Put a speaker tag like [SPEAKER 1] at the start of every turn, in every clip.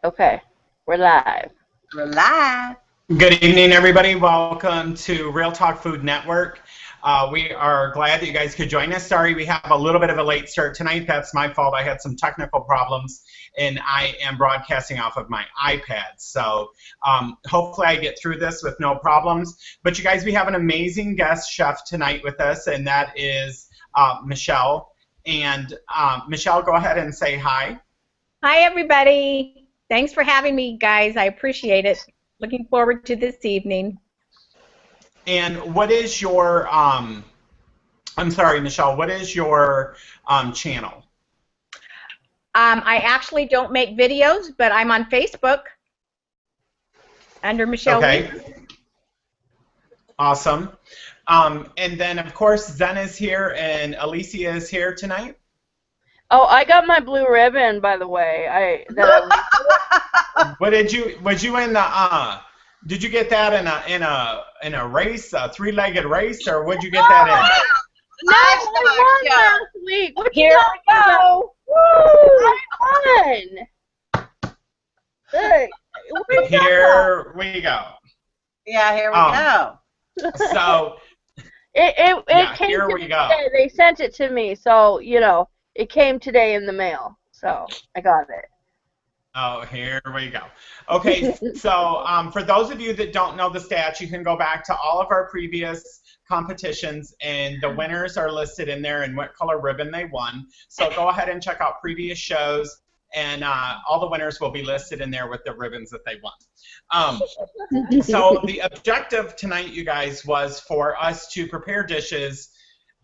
[SPEAKER 1] Okay, we're live.
[SPEAKER 2] We're live.
[SPEAKER 3] Good evening, everybody. Welcome to Real Talk Food Network. We are glad that you guys could join us. Sorry, we have a little bit of a late start tonight. That's my fault. I had some technical problems, and I am broadcasting off of my iPad. So hopefully I get through this with no problems. But you guys, we have an amazing guest chef tonight with us, and that is Michelle. And Michelle, go ahead and say hi.
[SPEAKER 4] Hi, everybody. Thanks for having me, guys. I appreciate it. Looking forward to this evening.
[SPEAKER 3] And what is your, I'm sorry, Michelle, what is your channel?
[SPEAKER 4] I actually don't make videos, but I'm on Facebook under Michelle.
[SPEAKER 3] Okay. Awesome. And then, of course, Zen is here and Alicia is here tonight.
[SPEAKER 1] Oh, I got my blue ribbon, by the way.
[SPEAKER 3] What did you? Was you in the? Did you get that in a race, a three-legged race, or would you get that in?
[SPEAKER 1] No, I won last week. What
[SPEAKER 4] Here we go.
[SPEAKER 1] Woo! I won. Hey,
[SPEAKER 3] Here we go.
[SPEAKER 2] Yeah, here we go.
[SPEAKER 3] So
[SPEAKER 1] it
[SPEAKER 3] yeah,
[SPEAKER 1] came
[SPEAKER 3] here
[SPEAKER 1] to
[SPEAKER 3] we
[SPEAKER 1] me
[SPEAKER 3] go.
[SPEAKER 1] today. They sent it to me, so you know it came today in the mail. So I got it.
[SPEAKER 3] Oh, here we go. Okay, so for those of you that don't know the stats, you can go back to all of our previous competitions, and the winners are listed in there and what color ribbon they won. So go ahead and check out previous shows, and all the winners will be listed in there with the ribbons that they won. So the objective tonight, you guys, was for us to prepare dishes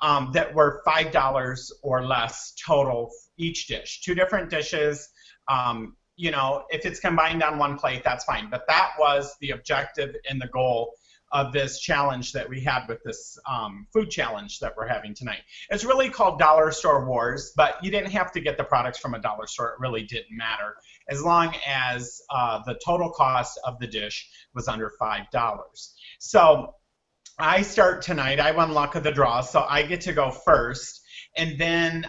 [SPEAKER 3] that were $5 or less total each dish. 2 different dishes. You know, if it's combined on one plate, that's fine. But that was the objective and the goal of this challenge that we had with this food challenge that we're having tonight. It's really called Dollar Store Wars, but you didn't have to get the products from a dollar store. It really didn't matter, as long as the total cost of the dish was under $5. So I start tonight. I won luck of the draw, so I get to go first. And then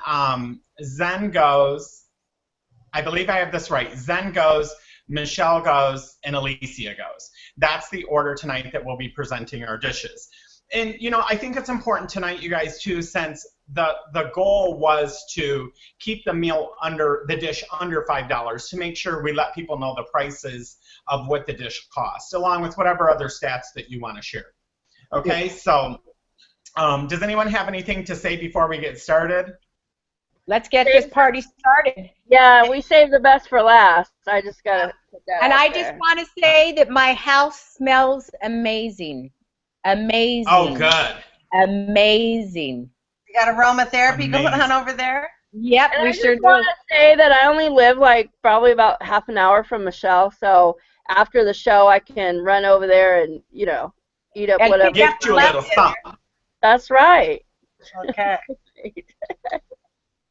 [SPEAKER 3] Zen goes. I believe I have this right. Zen goes, Michelle goes, and Alicia goes. That's the order tonight that we'll be presenting our dishes. And, you know, I think it's important tonight, you guys, too, since the goal was to keep the meal under, the dish under $5, to make sure we let people know the prices of what the dish costs, along with whatever other stats that you want to share. Okay, so does anyone have anything to say before we get started?
[SPEAKER 4] Let's get this party started.
[SPEAKER 1] Yeah, we saved the best for last. I just gotta put that
[SPEAKER 4] And
[SPEAKER 1] out
[SPEAKER 4] I
[SPEAKER 1] there.
[SPEAKER 4] just want to say that my house smells amazing. Amazing.
[SPEAKER 3] Oh, good.
[SPEAKER 4] Amazing.
[SPEAKER 2] You got aromatherapy going
[SPEAKER 3] Amazing.
[SPEAKER 2] on over there?
[SPEAKER 4] Yep,
[SPEAKER 1] And
[SPEAKER 4] we
[SPEAKER 1] I
[SPEAKER 4] sure
[SPEAKER 1] just
[SPEAKER 4] do.
[SPEAKER 1] want to say that I only live like probably about half an hour from Michelle, so after the show I can run over there and, you know, eat up
[SPEAKER 4] And
[SPEAKER 1] whatever.
[SPEAKER 4] pick up
[SPEAKER 3] Get you a little something.
[SPEAKER 1] That's right.
[SPEAKER 2] Okay.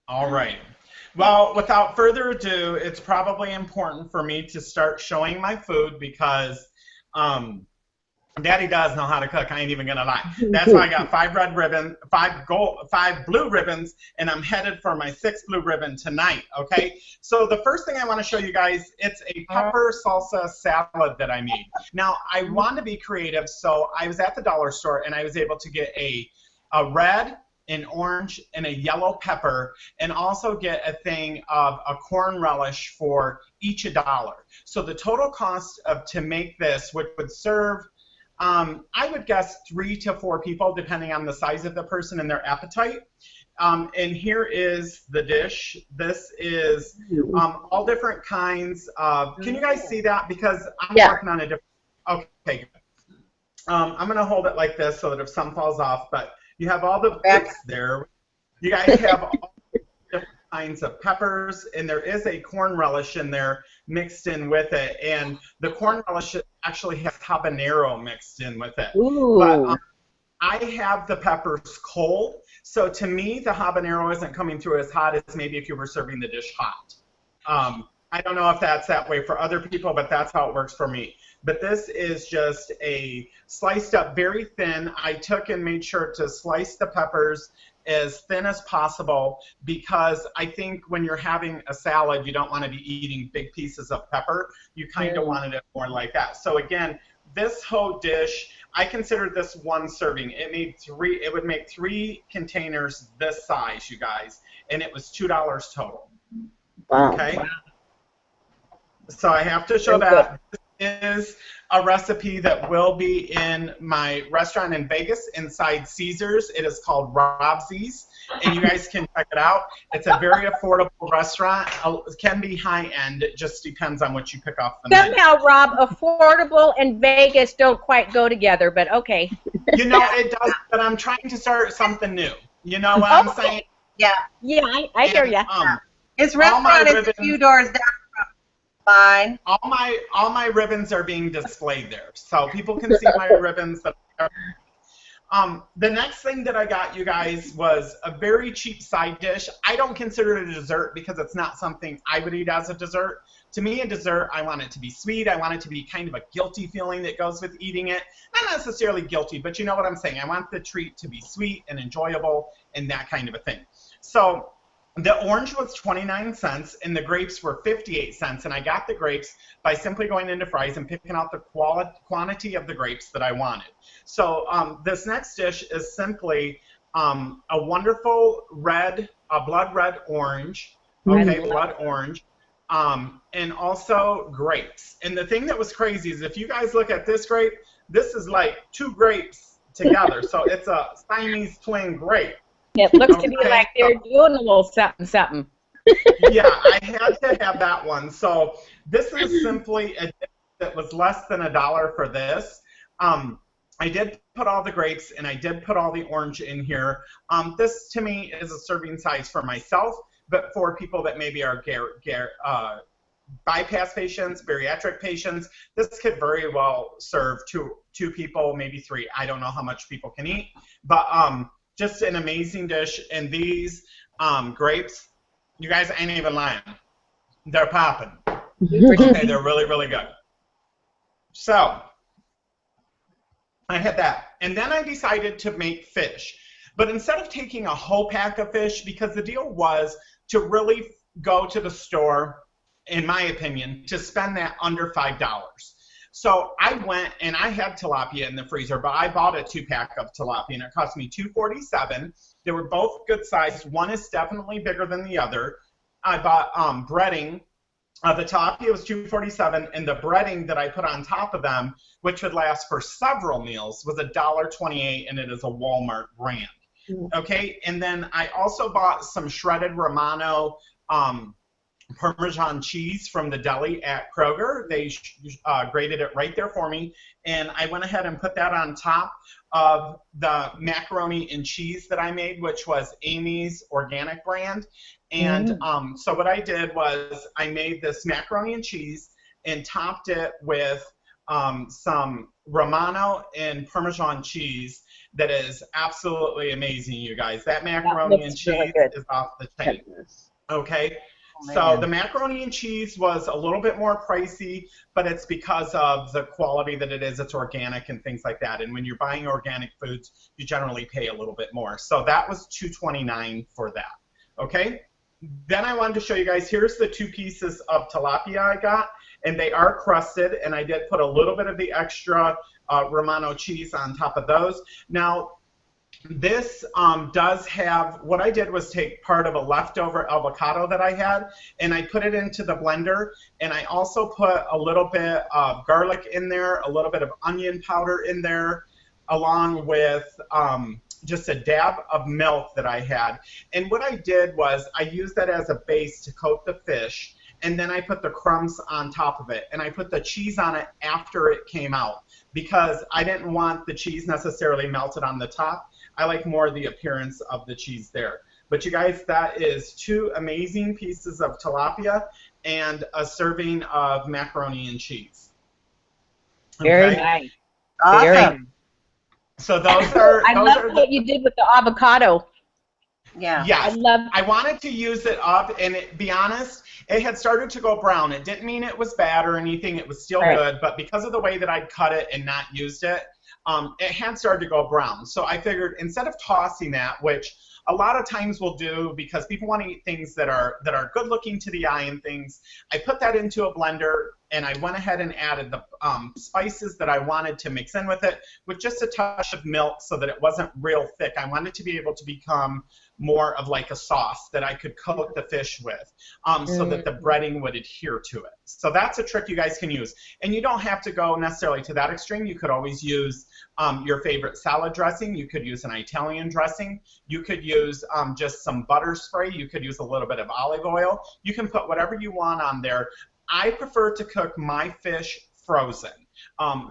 [SPEAKER 3] All right. Well, without further ado, it's probably important for me to start showing my food because Daddy does know how to cook. I ain't even gonna lie. That's why I got 5 red ribbons, 5 blue ribbons, and I'm headed for my 6th blue ribbon tonight. Okay. So the first thing I want to show you guys, it's a pepper salsa salad that I made. Now I want to be creative, so I was at the dollar store and I was able to get a red, an orange, and a yellow pepper, and also get a thing of a corn relish for each $1. So the total cost to make this, which would serve, I would guess 3 to 4 people, depending on the size of the person and their appetite. And here is the dish. This is all different kinds of. Can you guys see that? Because I'm working on a different. Okay. I'm gonna hold it like this so that if some falls off, but. You have all the bits there. You guys have all different kinds of peppers, and there is a corn relish in there mixed in with it. And the corn relish actually has habanero mixed in with it.
[SPEAKER 4] Ooh.
[SPEAKER 3] But I have the peppers cold, so to me the habanero isn't coming through as hot as maybe if you were serving the dish hot. I don't know if that's that way for other people, but that's how it works for me. But this is just a sliced up very thin. I took and made sure to slice the peppers as thin as possible, because I think when you're having a salad, you don't want to be eating big pieces of pepper. You kind of wanted it more like that. So again, this whole dish, I consider this one serving. It would make 3 containers this size, you guys, and it was $2 total.
[SPEAKER 1] Wow.
[SPEAKER 3] Okay. So I have to show that. This is a recipe that will be in my restaurant in Vegas inside Caesars. It is called Robsie's, and you guys can check it out. It's a very affordable restaurant. It can be high-end. It just depends on what you pick off the menu.
[SPEAKER 4] Somehow, Rob, affordable and Vegas don't quite go together, but okay.
[SPEAKER 3] You know, it does, but I'm trying to start something new. You know what I'm saying?
[SPEAKER 2] Yeah.
[SPEAKER 4] Yeah, I hear you.
[SPEAKER 2] His restaurant is a few doors down from mine.
[SPEAKER 3] All my ribbons are being displayed there, so people can see my ribbons. The next thing that I got, you guys, was a very cheap side dish. I don't consider it a dessert because it's not something I would eat as a dessert. To me, a dessert, I want it to be sweet. I want it to be kind of a guilty feeling that goes with eating it. Not necessarily guilty, but you know what I'm saying. I want the treat to be sweet and enjoyable and that kind of a thing. So the orange was 29 cents and the grapes were 58 cents. And I got the grapes by simply going into Fry's and picking out the quantity of the grapes that I wanted. So this next dish is simply a wonderful blood red orange. Okay, blood orange. And also grapes. And the thing that was crazy is if you guys look at this grape, this is like 2 grapes together. So it's a Siamese twin grape.
[SPEAKER 4] It looks to be like they're doing a little something, something.
[SPEAKER 3] Yeah, I had to have that one. So this is simply a dish that was less than $1 for this. I did put all the grapes and I did put all the orange in here. This to me is a serving size for myself, but for people that maybe are bypass patients, bariatric patients, this could very well serve two people, maybe 3. I don't know how much people can eat, but just an amazing dish. And these grapes, you guys ain't even lying. They're popping. Okay, they're really, really good. So I had that. And then I decided to make fish. But instead of taking a whole pack of fish, because the deal was to really go to the store, in my opinion, to spend that under $5. So I went and I had tilapia in the freezer, but I bought a 2-pack of tilapia and it cost me $2.47. They were both good size. One is definitely bigger than the other. I bought breading. The tilapia was $2.47, and the breading that I put on top of them, which would last for several meals, was $1.28, and it is a Walmart brand. Okay, and then I also bought some shredded Romano Parmesan cheese from the deli at Kroger. They grated it right there for me, and I went ahead and put that on top of the macaroni and cheese that I made, which was Amy's organic brand. And so what I did was I made this macaroni and cheese and topped it with some Romano and Parmesan cheese that is absolutely amazing, you guys. That macaroni and cheese is off the chain. Okay? So the macaroni and cheese was a little bit more pricey, but it's because of the quality that it is. It's organic and things like that. And when you're buying organic foods, you generally pay a little bit more. So that was $2.29 for that. Okay? Then I wanted to show you guys, here's the 2 pieces of tilapia I got, and they are crusted, and I did put a little bit of the extra Romano cheese on top of those. Now, this does have, what I did was take part of a leftover avocado that I had, and I put it into the blender, and I also put a little bit of garlic in there, a little bit of onion powder in there, along with just a dab of milk that I had. And what I did was I used that as a base to coat the fish, and then I put the crumbs on top of it, and I put the cheese on it after it came out because I didn't want the cheese necessarily melted on the top. I like more the appearance of the cheese there. But you guys, that is 2 amazing pieces of tilapia and a serving of macaroni and cheese. Okay?
[SPEAKER 4] Very nice.
[SPEAKER 2] Awesome.
[SPEAKER 3] So those are.
[SPEAKER 4] I love what you did with the avocado.
[SPEAKER 2] Yeah.
[SPEAKER 3] Yes.
[SPEAKER 4] I
[SPEAKER 3] wanted to use it up, and be honest, it had started to go brown. It didn't mean it was bad or anything. It was still good, but because of the way that I'd cut it and not used it, it had started to go brown. So I figured instead of tossing that, which a lot of times we'll do, because people want to eat things that are good looking to the eye and things, I put that into a blender and I went ahead and added the spices that I wanted to mix in with it with just a touch of milk so that it wasn't real thick. I wanted to be able to become more of like a sauce that I could coat the fish with so that the breading would adhere to it. So that's a trick you guys can use. And you don't have to go necessarily to that extreme. You could always use your favorite salad dressing. You could use an Italian dressing. You could use just some butter spray. You could use a little bit of olive oil. You can put whatever you want on there. I prefer to cook my fish frozen.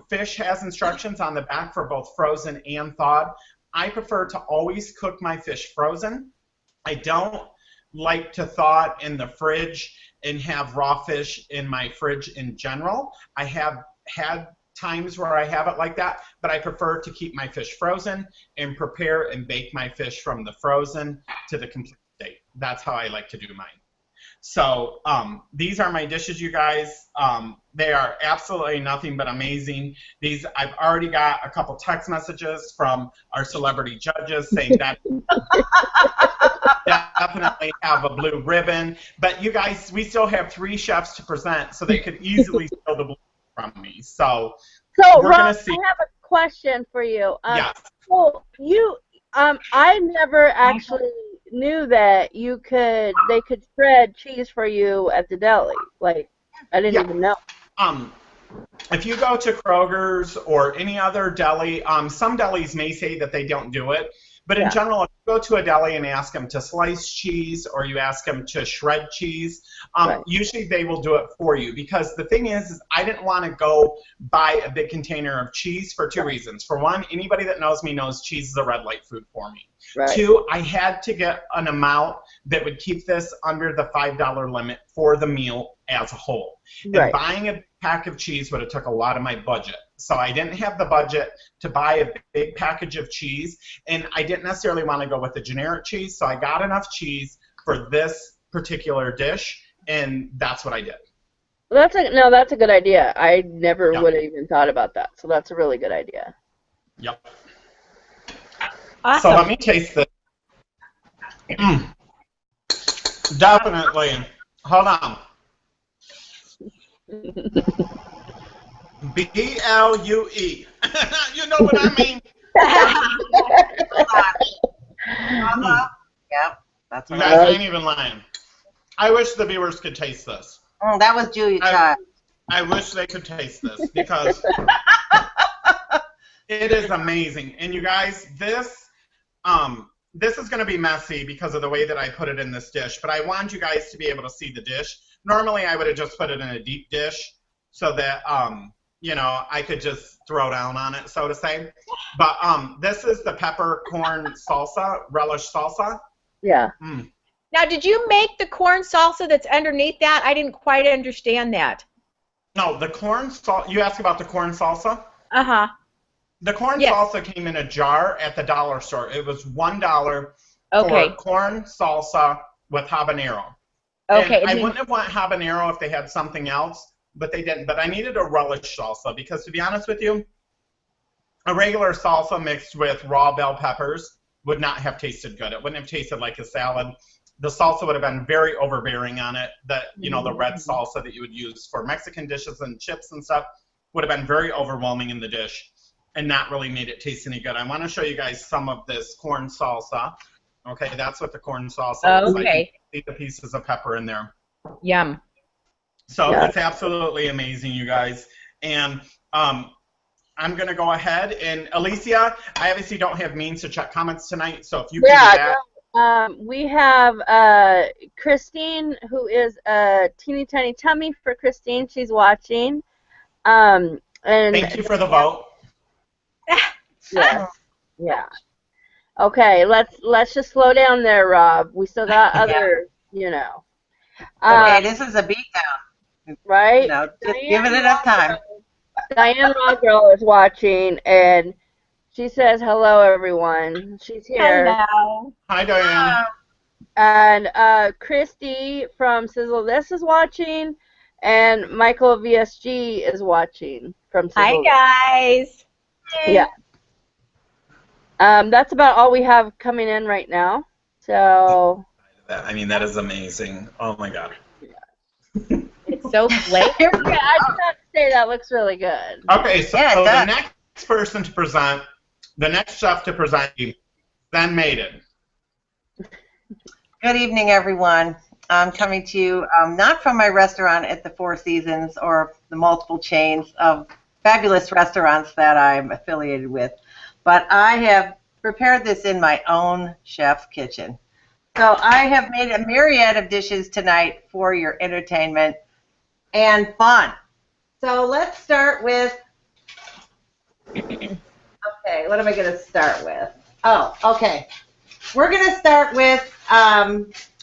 [SPEAKER 3] Fish has instructions on the back for both frozen and thawed. I prefer to always cook my fish frozen. I don't like to thaw it in the fridge and have raw fish in my fridge in general. I have had times where I have it like that, but I prefer to keep my fish frozen and prepare and bake my fish from the frozen to the complete state. That's how I like to do mine. So these are my dishes, you guys. They are absolutely nothing but amazing. These, I've already got a couple text messages from our celebrity judges saying that definitely have a blue ribbon. But you guys, we still have 3 chefs to present, so they could easily steal the blue from me. So we're
[SPEAKER 1] Rob,
[SPEAKER 3] gonna see.
[SPEAKER 1] I have a question for you.
[SPEAKER 3] Yes.
[SPEAKER 1] So I never actually knew that they could shred cheese for you at the deli. Like, I didn't even know.
[SPEAKER 3] If you go to Kroger's or any other deli, some delis may say that they don't do it, but in general, if you go to a deli and ask them to slice cheese or you ask them to shred cheese, usually they will do it for you, because the thing is I didn't want to go buy a big container of cheese for 2 reasons. For one, anybody that knows me knows cheese is a red light food for me. Right. 2, I had to get an amount that would keep this under the $5 limit for the meal as a whole. And buying a pack of cheese would have took a lot of my budget. So I didn't have the budget to buy a big package of cheese, and I didn't necessarily want to go with the generic cheese, so I got enough cheese for this particular dish, and that's what I did.
[SPEAKER 1] That's a good idea. I never would have even thought about that. So that's a really good idea.
[SPEAKER 3] Yep.
[SPEAKER 4] Awesome.
[SPEAKER 3] So let me taste this. Definitely. Hold on. B-L-U-E. You know what I mean?
[SPEAKER 2] Yep. That's
[SPEAKER 3] you guys ain't even lying. I wish the viewers could taste this.
[SPEAKER 2] That was Julia Child.
[SPEAKER 3] I wish they could taste this, because it is amazing. And you guys, this is going to be messy because of the way that I put it in this dish, but I want you guys to be able to see the dish. Normally, I would have just put it in a deep dish so that, you know, I could just throw down on it, so to say. But this is the peppercorn salsa, relish salsa.
[SPEAKER 1] Yeah.
[SPEAKER 4] Now, did you make the corn salsa that's underneath that? I didn't quite understand that.
[SPEAKER 3] No, the corn salsa. You asked about the corn salsa?
[SPEAKER 4] Uh-huh.
[SPEAKER 3] The corn salsa came in a jar at the dollar store. It was $1 for corn salsa with habanero. Okay. And I wouldn't have wanted habanero if they had something else, but they didn't. But I needed a relish salsa because, to be honest with you, a regular salsa mixed with raw bell peppers would not have tasted good. It wouldn't have tasted like a salad. The salsa would have been very overbearing on it. You know, the red salsa that you would use for Mexican dishes and chips and stuff would have been very overwhelming in the dish and not really made it taste any good. I want to show you guys some of this corn salsa. Okay, that's what the corn salsa looks like. You see the pieces of pepper in there.
[SPEAKER 4] Yum.
[SPEAKER 3] So it's absolutely amazing, you guys. And I'm going to go ahead. And Alicia, I obviously don't have means to check comments tonight, so if you can do that.
[SPEAKER 1] We have Christine, who is a teeny tiny tummy for Christine. She's watching. And
[SPEAKER 3] thank you for the vote.
[SPEAKER 1] Yeah. Okay, let's just slow down there, Rob. We still got other, you know.
[SPEAKER 2] Okay, this is a beatdown.
[SPEAKER 1] Right?
[SPEAKER 2] You know, just give it enough time.
[SPEAKER 1] Diane Roggirl is watching, and she says, hello, everyone. She's here.
[SPEAKER 4] Hello.
[SPEAKER 3] Hi, Diane.
[SPEAKER 1] And Christy from Sizzle This is watching, and Michael VSG is watching from Sizzle This.
[SPEAKER 4] Hi, guys.
[SPEAKER 1] Yeah. That's about all we have coming in right now. So.
[SPEAKER 3] I mean, that is amazing. Oh my God.
[SPEAKER 4] It's so flaky.
[SPEAKER 1] Yeah, I just have to say that looks really good.
[SPEAKER 3] Okay, so,
[SPEAKER 2] Yeah, it
[SPEAKER 3] so the
[SPEAKER 2] does.
[SPEAKER 3] next person to present, the next chef to present, then Maiden.
[SPEAKER 2] Good evening, everyone. I'm coming to you not from my restaurant at the Four Seasons or the multiple chains of fabulous restaurants that I'm affiliated with, but I have prepared this in my own chef's kitchen. So I have made a myriad of dishes tonight for your entertainment and fun. So let's start with, okay, what am I going to start with? Oh, okay. We're going to start with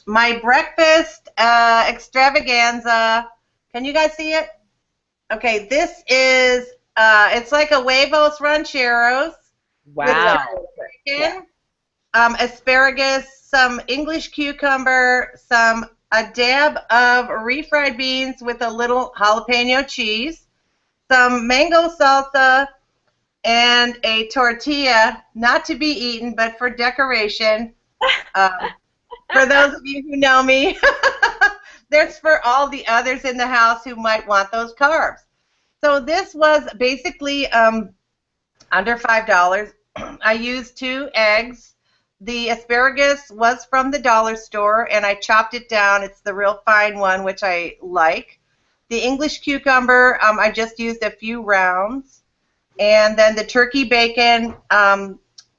[SPEAKER 2] my breakfast extravaganza. Can you guys see it? Okay, this is, it's like a huevos rancheros.
[SPEAKER 4] Wow.
[SPEAKER 2] With chicken, asparagus, some English cucumber, a dab of refried beans with a little jalapeno cheese, some mango salsa, and a tortilla, not to be eaten, but for decoration. For those of you who know me, there's for all the others in the house who might want those carbs. So this was basically under $5. I used 2 eggs. The asparagus was from the dollar store, and I chopped it down. It's the real fine one, which I like. The English cucumber, I just used a few rounds. And then the turkey bacon,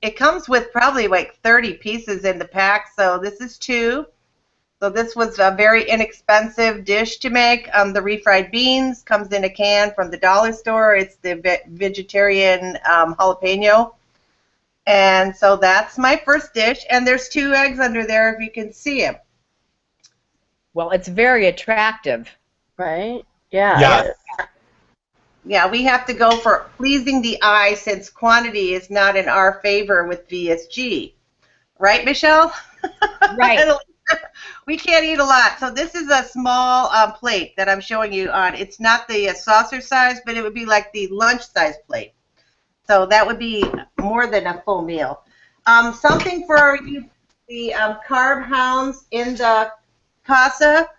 [SPEAKER 2] it comes with probably like 30 pieces in the pack, so this is 2. So this was a very inexpensive dish to make. The refried beans comes in a can from the dollar store. It's the vegetarian jalapeno. And so that's my first dish, and there's 2 eggs under there if you can see them.
[SPEAKER 4] Well, it's very attractive.
[SPEAKER 1] Right? Yeah.
[SPEAKER 3] Yes.
[SPEAKER 2] Yeah, we have to go for pleasing the eye since quantity is not in our favor with VSG. Right, Michelle?
[SPEAKER 4] Right.
[SPEAKER 2] We can't eat a lot. So this is a small plate that I'm showing you on. It's not the saucer size, but it would be like the lunch size plate. So that would be more than a full meal. Something for you, the carb hounds in the casa.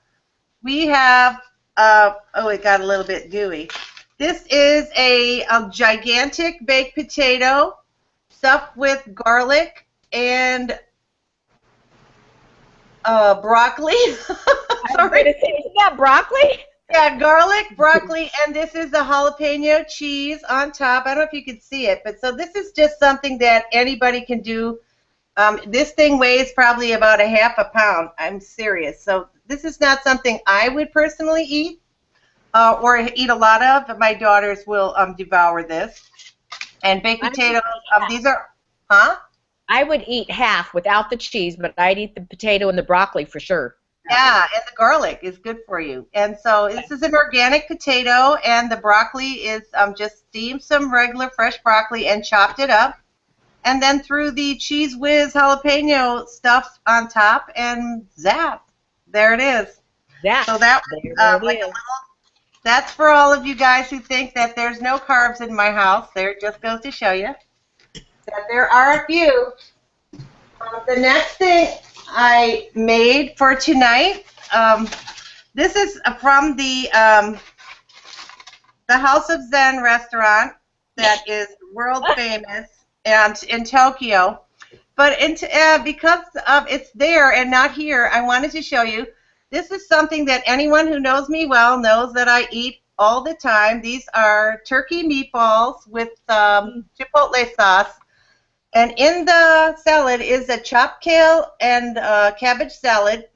[SPEAKER 2] We have, oh, it got a little bit gooey. This is a gigantic baked potato stuffed with garlic and broccoli. Sorry.
[SPEAKER 4] Is that broccoli?
[SPEAKER 2] Yeah, garlic, broccoli, and this is the jalapeno cheese on top. I don't know if you can see it, but so this is just something that anybody can do. This thing weighs probably about a half a pound. I'm serious. So this is not something I would personally eat or eat a lot of, but my daughters will devour this. And baked potatoes, these are, huh?
[SPEAKER 4] I would eat half without the cheese, but I'd eat the potato and the broccoli for sure.
[SPEAKER 2] Yeah, and the garlic is good for you. And so this is an organic potato, and the broccoli is just steamed some regular fresh broccoli and chopped it up. And then threw the Cheese Whiz jalapeno stuff on top, and zap. There it is.
[SPEAKER 4] That.
[SPEAKER 2] So that like that's for all of you guys who think that there's no carbs in my house. There it just goes to show you that there are a few. The next thing I made for tonight, this is from the House of Zen restaurant that is world famous and in Tokyo. But because of it's there and not here, I wanted to show you. This is something that anyone who knows me well knows that I eat all the time. These are turkey meatballs with chipotle sauce. And in the salad is a chopped kale and cabbage salad.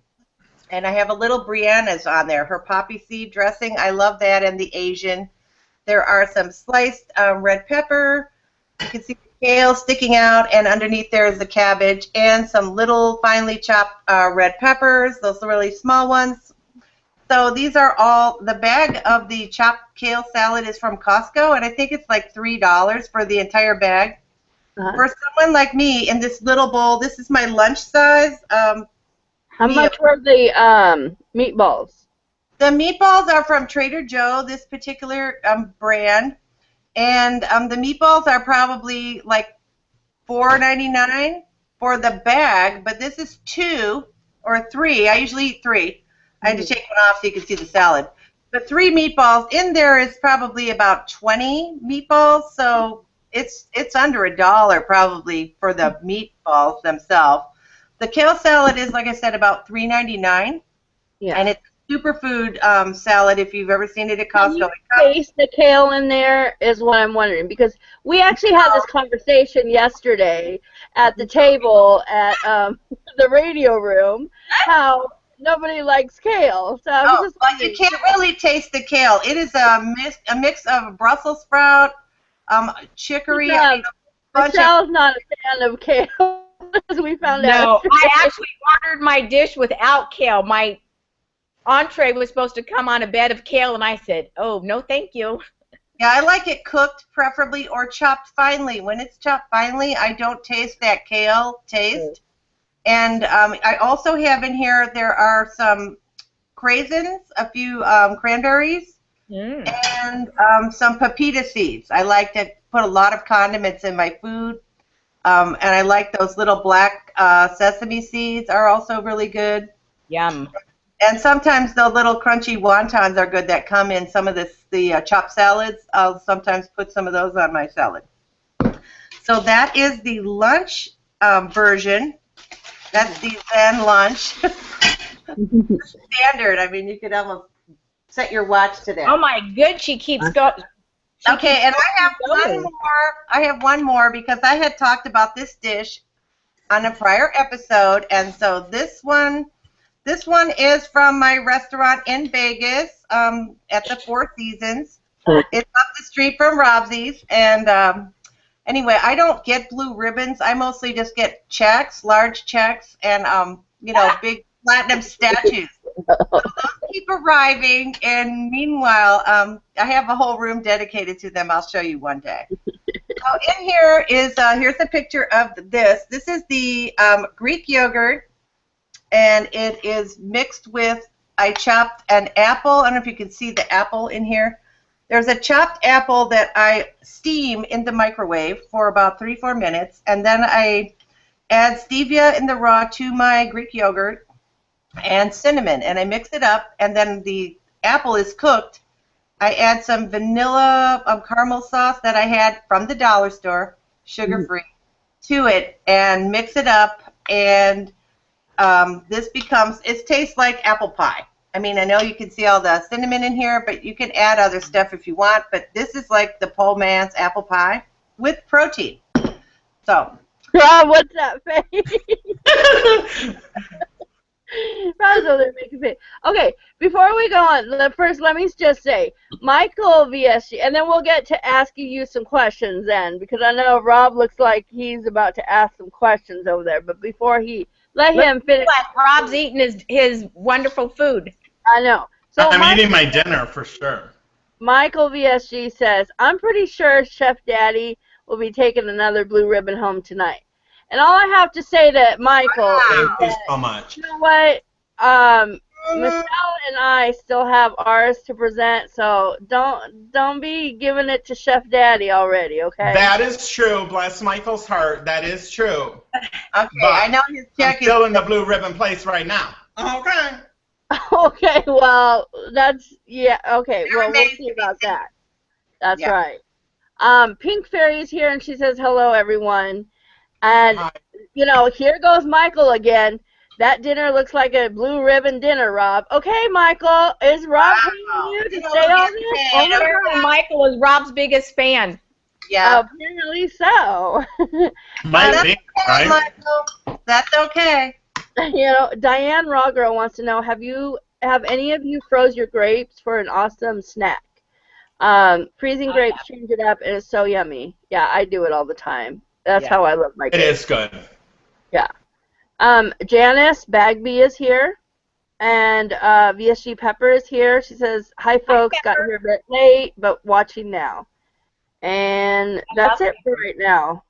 [SPEAKER 2] And I have a little Brianna's on there, her poppy seed dressing. I love that, and the Asian. There are some sliced red pepper. You can see the kale sticking out, and underneath there is the cabbage and some little finely chopped red peppers, those really small ones. So these are all, the bag of the chopped kale salad is from Costco, and I think it's like $3 for the entire bag. For someone like me, in this little bowl, this is my lunch size.
[SPEAKER 1] How much were the meatballs?
[SPEAKER 2] The meatballs are from Trader Joe, this particular brand, and the meatballs are probably like $4.99. for the bag, but this is 2 or 3. I usually eat 3. I had to take one off so you can see the salad. But 3 meatballs. In there is probably about 20 meatballs, so it's under $1 probably for the meatballs themselves. The kale salad is, like I said, about $3.99.
[SPEAKER 1] Yeah.
[SPEAKER 2] And it's a superfood salad if you've ever seen it at
[SPEAKER 1] Can
[SPEAKER 2] Costco.
[SPEAKER 1] you taste the kale in there is what I'm wondering, because we actually had this conversation yesterday at the table at the radio room, how nobody likes kale. So I was just
[SPEAKER 2] but you can't really taste the kale. It is a mix of Brussels sprout, chicory.
[SPEAKER 1] Michelle's not a fan of kale, as we found out.
[SPEAKER 4] No, I actually ordered my dish without kale. My entree was supposed to come on a bed of kale, and I said, oh, no, thank you.
[SPEAKER 2] Yeah, I like it cooked, preferably, or chopped finely. When it's chopped finely, I don't taste that kale taste. And I also have in here, there are some craisins, a few cranberries, and some pepita seeds. I like to put a lot of condiments in my food, and I like those little black sesame seeds are also really good.
[SPEAKER 4] Yum.
[SPEAKER 2] And sometimes the little crunchy wontons are good that come in some of the chopped salads. I'll sometimes put some of those on my salad. So that is the lunch version. That's the Zen lunch. Standard. I mean, you could almost set your watch to that.
[SPEAKER 4] Oh, my good. She keeps going.
[SPEAKER 2] Okay, and I have one more. I have one more because I had talked about this dish on a prior episode, and so this one is from my restaurant in Vegas at the Four Seasons. It's up the street from Robsey's, and anyway, I don't get blue ribbons. I mostly just get checks, large checks, and big platinum statues. So those keep arriving, and meanwhile, I have a whole room dedicated to them. I'll show you one day. So in here is here's a picture of this. This is the Greek yogurt, and it is mixed with. I chopped an apple. I don't know if you can see the apple in here. There's a chopped apple that I steam in the microwave for about 3-4 minutes, and then I add stevia in the raw to my Greek yogurt and cinnamon, and I mix it up, and then the apple is cooked. I add some vanilla caramel sauce that I had from the dollar store, sugar-free, to it, and mix it up, and this becomes, it tastes like apple pie. I mean, I know you can see all the cinnamon in here, but you can add other stuff if you want, but this is like the poor man's apple pie with protein. So.
[SPEAKER 1] Rob, what's that face? Rob's over there making face. Okay, before we go on, first let me just say, Michael VSG, and then we'll get to asking you some questions then, because I know Rob looks like he's about to ask some questions over there, but before he, let him finish.
[SPEAKER 4] Rob's eating his wonderful food.
[SPEAKER 1] I know. So
[SPEAKER 3] I'm eating my dinner for sure.
[SPEAKER 1] Michael VSG says, I'm pretty sure Chef Daddy will be taking another blue ribbon home tonight. And all I have to say to Michael is
[SPEAKER 3] Thank you so much.
[SPEAKER 1] You know what? Michelle and I still have ours to present, so don't be giving it to Chef Daddy already, okay?
[SPEAKER 3] That is true. Bless Michael's heart. That is true.
[SPEAKER 2] Okay,
[SPEAKER 3] But
[SPEAKER 2] I know his check
[SPEAKER 3] I'm still in the blue ribbon place right now. Okay.
[SPEAKER 1] Okay, well, that's, yeah, okay, well, we'll see about that. That's right. Pink Fairy's here, and she says, hello, everyone. And,
[SPEAKER 3] Hi.
[SPEAKER 1] Here goes Michael again. That dinner looks like a blue ribbon dinner, Rob. Okay, Michael, is Rob paying you to stay on this?
[SPEAKER 4] Apparently Michael is Rob's biggest fan.
[SPEAKER 2] Yeah.
[SPEAKER 1] Apparently so.
[SPEAKER 3] Might be, right?
[SPEAKER 2] Michael, that's okay.
[SPEAKER 1] Diane Rawgirl wants to know, have any of you froze your grapes for an awesome snack? Freezing grapes, change it up, and it's so yummy. Yeah, I do it all the time. That's how I love my grapes.
[SPEAKER 3] It is good.
[SPEAKER 1] Yeah. Janice Bagby is here, and VSG Pepper is here. She says, hi, folks. Got here a bit late, but watching now. And that's it for right now.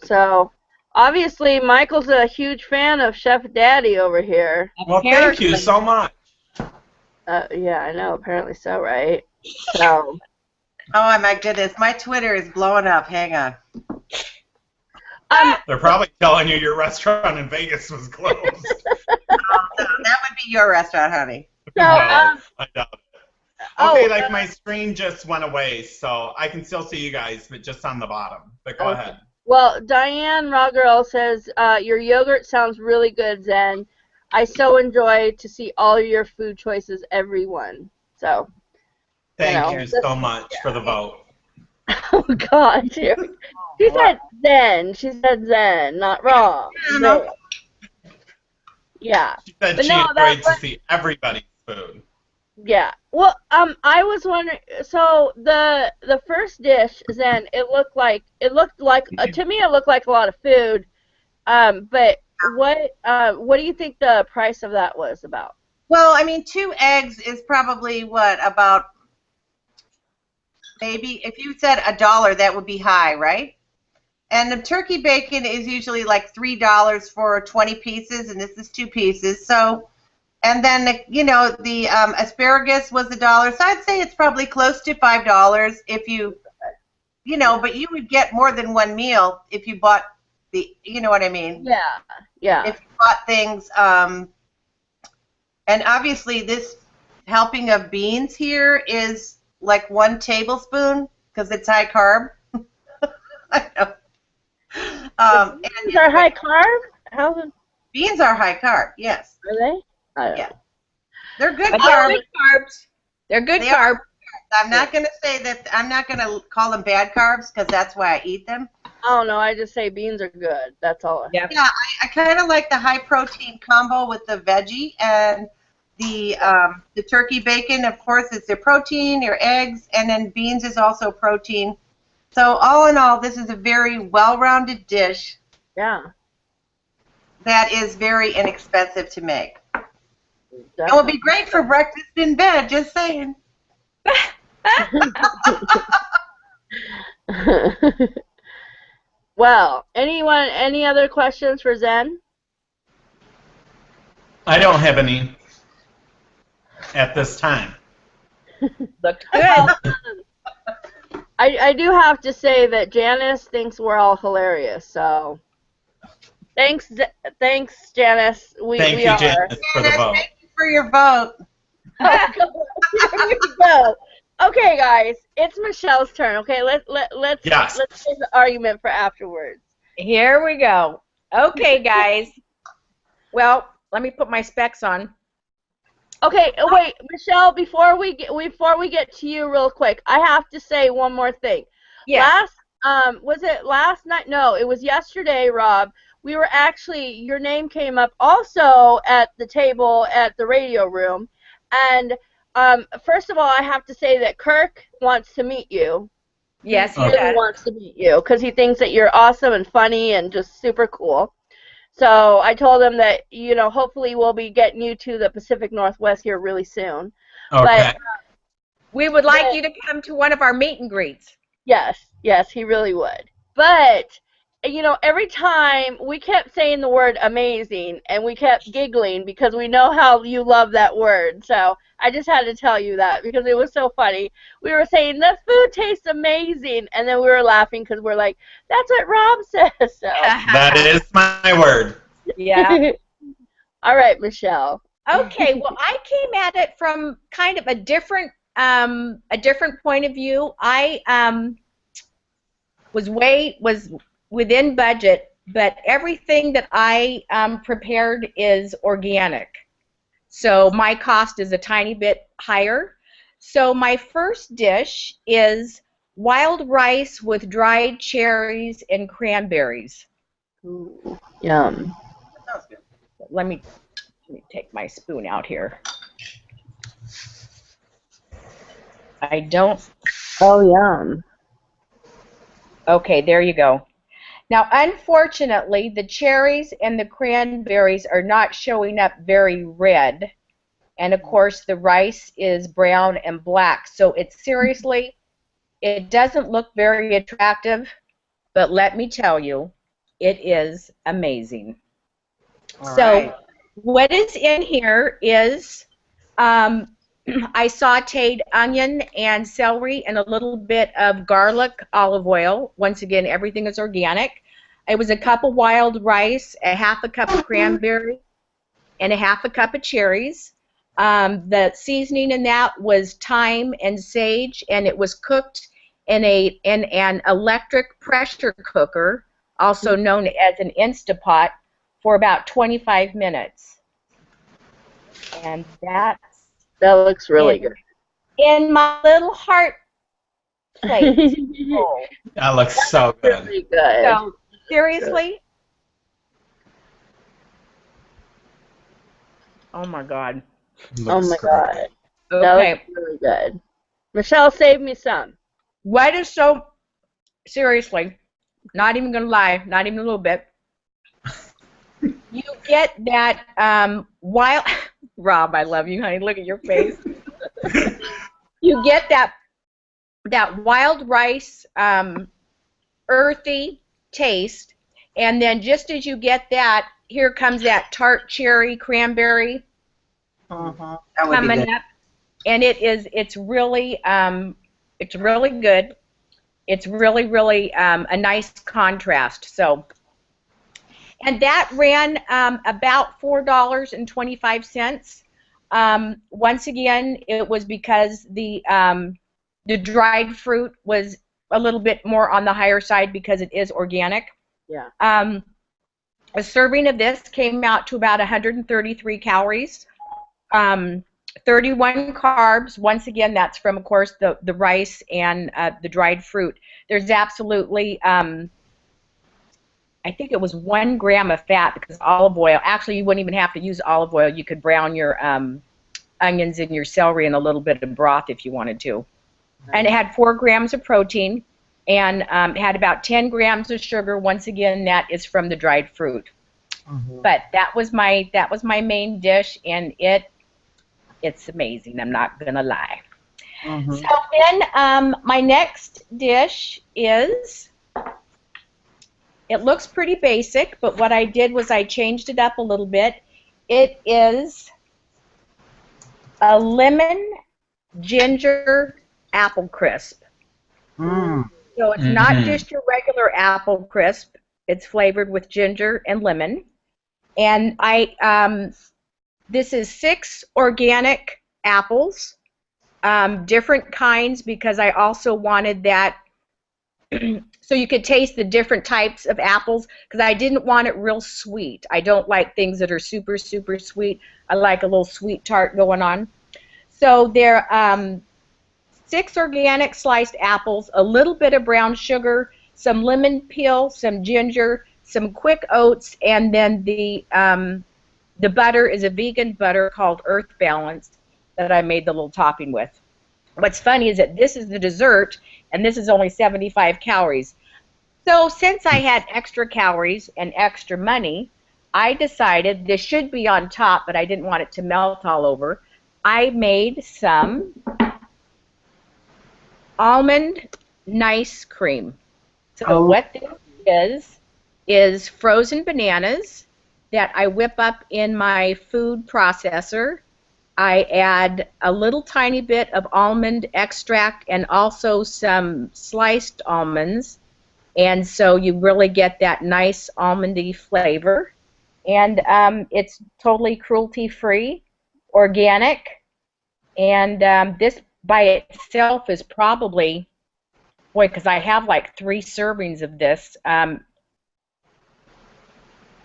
[SPEAKER 1] So, obviously, Michael's a huge fan of Chef Daddy over here.
[SPEAKER 3] Well, thank you so much.
[SPEAKER 1] Yeah, I know. Apparently so, right? So.
[SPEAKER 2] Oh, my goodness. My Twitter is blowing up. Hang on.
[SPEAKER 3] They're probably telling you your restaurant in Vegas was closed.
[SPEAKER 2] No, that would be your restaurant, honey.
[SPEAKER 1] So,
[SPEAKER 3] No, I doubt it. Okay,
[SPEAKER 1] oh,
[SPEAKER 3] my screen just went away, so I can still see you guys, but just on the bottom. But go
[SPEAKER 1] okay.
[SPEAKER 3] ahead.
[SPEAKER 1] Well, Diane Roggerl says, your yogurt sounds really good, Zen. I so enjoy to see all your food choices, everyone. So,
[SPEAKER 3] Thank you so much for the vote.
[SPEAKER 1] Oh, God. She said Zen. She said Zen, not wrong. Zen. Yeah.
[SPEAKER 3] She said
[SPEAKER 1] But
[SPEAKER 3] she
[SPEAKER 1] no,
[SPEAKER 3] enjoyed to see everybody's food.
[SPEAKER 1] Yeah. Well, I was wondering. So the first dish, Zen, it looked like to me it looked like a lot of food. But what do you think the price of that was about?
[SPEAKER 2] Well, I mean, 2 eggs is probably what, about, maybe if you said $1, that would be high, right? And the turkey bacon is usually like $3 for 20 pieces, and this is 2 pieces. So, and then the asparagus was $1, so I'd say it's probably close to $5 if you but you would get more than one meal if you bought you know what I mean?
[SPEAKER 1] Yeah. Yeah.
[SPEAKER 2] If you bought things, and obviously this helping of beans here is like 1 tablespoon because it's high carb. I know.
[SPEAKER 1] Beans are high carb?
[SPEAKER 2] Beans are high carb, yes.
[SPEAKER 1] Are they? I don't
[SPEAKER 2] Yeah.
[SPEAKER 1] know.
[SPEAKER 2] They're good
[SPEAKER 4] But
[SPEAKER 2] carb.
[SPEAKER 4] they're good carbs. They're good carb.
[SPEAKER 2] I'm not going to say that. I'm not going to call them bad carbs because that's why I eat them.
[SPEAKER 1] Oh no, I just say beans are good. That's all.
[SPEAKER 4] Yeah.
[SPEAKER 2] Yeah, I kind of like the high protein combo with the veggie and the turkey bacon. Of course, it's your protein, your eggs, and then beans is also protein. So all in all, this is a very well-rounded dish.
[SPEAKER 1] Yeah.
[SPEAKER 2] That is very inexpensive to make.
[SPEAKER 1] Definitely.
[SPEAKER 2] It would be great for breakfast in bed. Just saying.
[SPEAKER 1] Well, any other questions for Zen?
[SPEAKER 3] I don't have any at this time.
[SPEAKER 4] Looked good.
[SPEAKER 1] I do have to say that Janice thinks we're all hilarious. So, thanks, Janice.
[SPEAKER 3] Thank
[SPEAKER 1] we
[SPEAKER 3] you,
[SPEAKER 1] are.
[SPEAKER 3] Janice, for the vote.
[SPEAKER 2] Thank you for your vote.
[SPEAKER 1] Oh, here we go. Okay, guys, it's Michelle's turn. Okay, let's
[SPEAKER 3] Yes.
[SPEAKER 1] save the argument for afterwards.
[SPEAKER 4] Here we go. Okay, guys. Well, let me put my specs on.
[SPEAKER 1] Okay, wait, Michelle. Before we get to you, real quick, I have to say one more thing.
[SPEAKER 4] Yes.
[SPEAKER 1] Was it last night? No, it was yesterday, Rob. We were actually, your name came up also at the table at the radio room, and first of all, I have to say that Kirk wants to meet you.
[SPEAKER 4] Yes,
[SPEAKER 1] He
[SPEAKER 4] he
[SPEAKER 1] really
[SPEAKER 4] does.
[SPEAKER 1] wants to meet you because he thinks that you're awesome and funny and just super cool. So I told him that, hopefully we'll be getting you to the Pacific Northwest here really soon.
[SPEAKER 3] Okay.
[SPEAKER 1] But
[SPEAKER 4] We would like you to come to one of our meet and greets.
[SPEAKER 1] yes, he really would. But, every time we kept saying the word amazing and we kept giggling because we know how you love that word. So I just had to tell you that because it was so funny. We were saying the food tastes amazing, and then we were laughing because we're like, that's what Rob says. So.
[SPEAKER 3] That is my word.
[SPEAKER 4] Yeah.
[SPEAKER 1] All right, Michelle.
[SPEAKER 4] Okay, well, I came at it from kind of a different point of view. I was within budget, but everything that I prepared is organic. So my cost is a tiny bit higher. So my first dish is wild rice with dried cherries and cranberries.
[SPEAKER 1] Ooh, yum.
[SPEAKER 4] Let me take my spoon out here. I don't.
[SPEAKER 1] Oh, yum.
[SPEAKER 4] Okay, there you go. Now, unfortunately, the cherries and the cranberries are not showing up very red. And, of course, the rice is brown and black. So it doesn't look very attractive, but let me tell you, it is amazing.
[SPEAKER 2] All
[SPEAKER 4] So
[SPEAKER 2] right.
[SPEAKER 4] what is in here is I sauteed onion and celery and a little bit of garlic olive oil. Once again, everything is organic. It was a cup of wild rice, a half a cup of cranberry, and a half a cup of cherries. The seasoning in that was thyme and sage, and it was cooked in an electric pressure cooker, also known as an Instapot, for about 25 minutes. And that
[SPEAKER 1] looks really good.
[SPEAKER 4] In my little heart plate. Oh.
[SPEAKER 3] That looks so good.
[SPEAKER 1] Really good.
[SPEAKER 4] So, seriously? Oh my God.
[SPEAKER 1] Oh my God.
[SPEAKER 4] Okay.
[SPEAKER 1] That looks really good. Michelle, save me some.
[SPEAKER 4] What is so, seriously, not even going to lie, not even a little bit. You get that wild, Rob, I love you, honey. Look at your face. You get that wild rice, earthy taste, and then just as you get that, here comes that tart cherry cranberry
[SPEAKER 2] That would be
[SPEAKER 4] coming
[SPEAKER 2] good.
[SPEAKER 4] up, and it's really good. It's really a nice contrast. So, and that ran about $4.25. Once again, it was because the dried fruit was a little bit more on the higher side because it is organic.
[SPEAKER 1] Yeah.
[SPEAKER 4] A serving of this came out to about 133 calories, 31 carbs. Once again, that's from, of course, the rice and the dried fruit. There's absolutely, I think it was 1 gram of fat because olive oil. Actually, you wouldn't even have to use olive oil. You could brown your onions and your celery in a little bit of broth if you wanted to. And it had 4 grams of protein and had about 10 grams of sugar. Once again, that is from the dried fruit. But that was my main dish, and it's amazing. I'm not gonna lie. So then my next dish is, it looks pretty basic, but what I did was I changed it up a little bit. It is a lemon ginger apple crisp. So it's not just your regular apple crisp. It's flavored with ginger and lemon. And this is 6 organic apples, different kinds, because I also wanted that so you could taste the different types of apples, because I didn't want it real sweet. I don't like things that are super sweet. I like a little sweet tart going on. So there 6 organic sliced apples, a little bit of brown sugar, some lemon peel, some ginger, some quick oats, and then the butter is a vegan butter called Earth Balance that I made the little topping with. What's funny is that this is the dessert, and this is only 75 calories. So since I had extra calories and extra money, I decided this should be on top, but I didn't want it to melt all over. I made some almond nice cream. So what this is frozen bananas that I whip up in my food processor. I add a little tiny bit of almond extract and also some sliced almonds, and so you really get that nice almondy flavor. And it's totally cruelty-free, organic, and this by itself is probably, boy, because I have like 3 servings of this,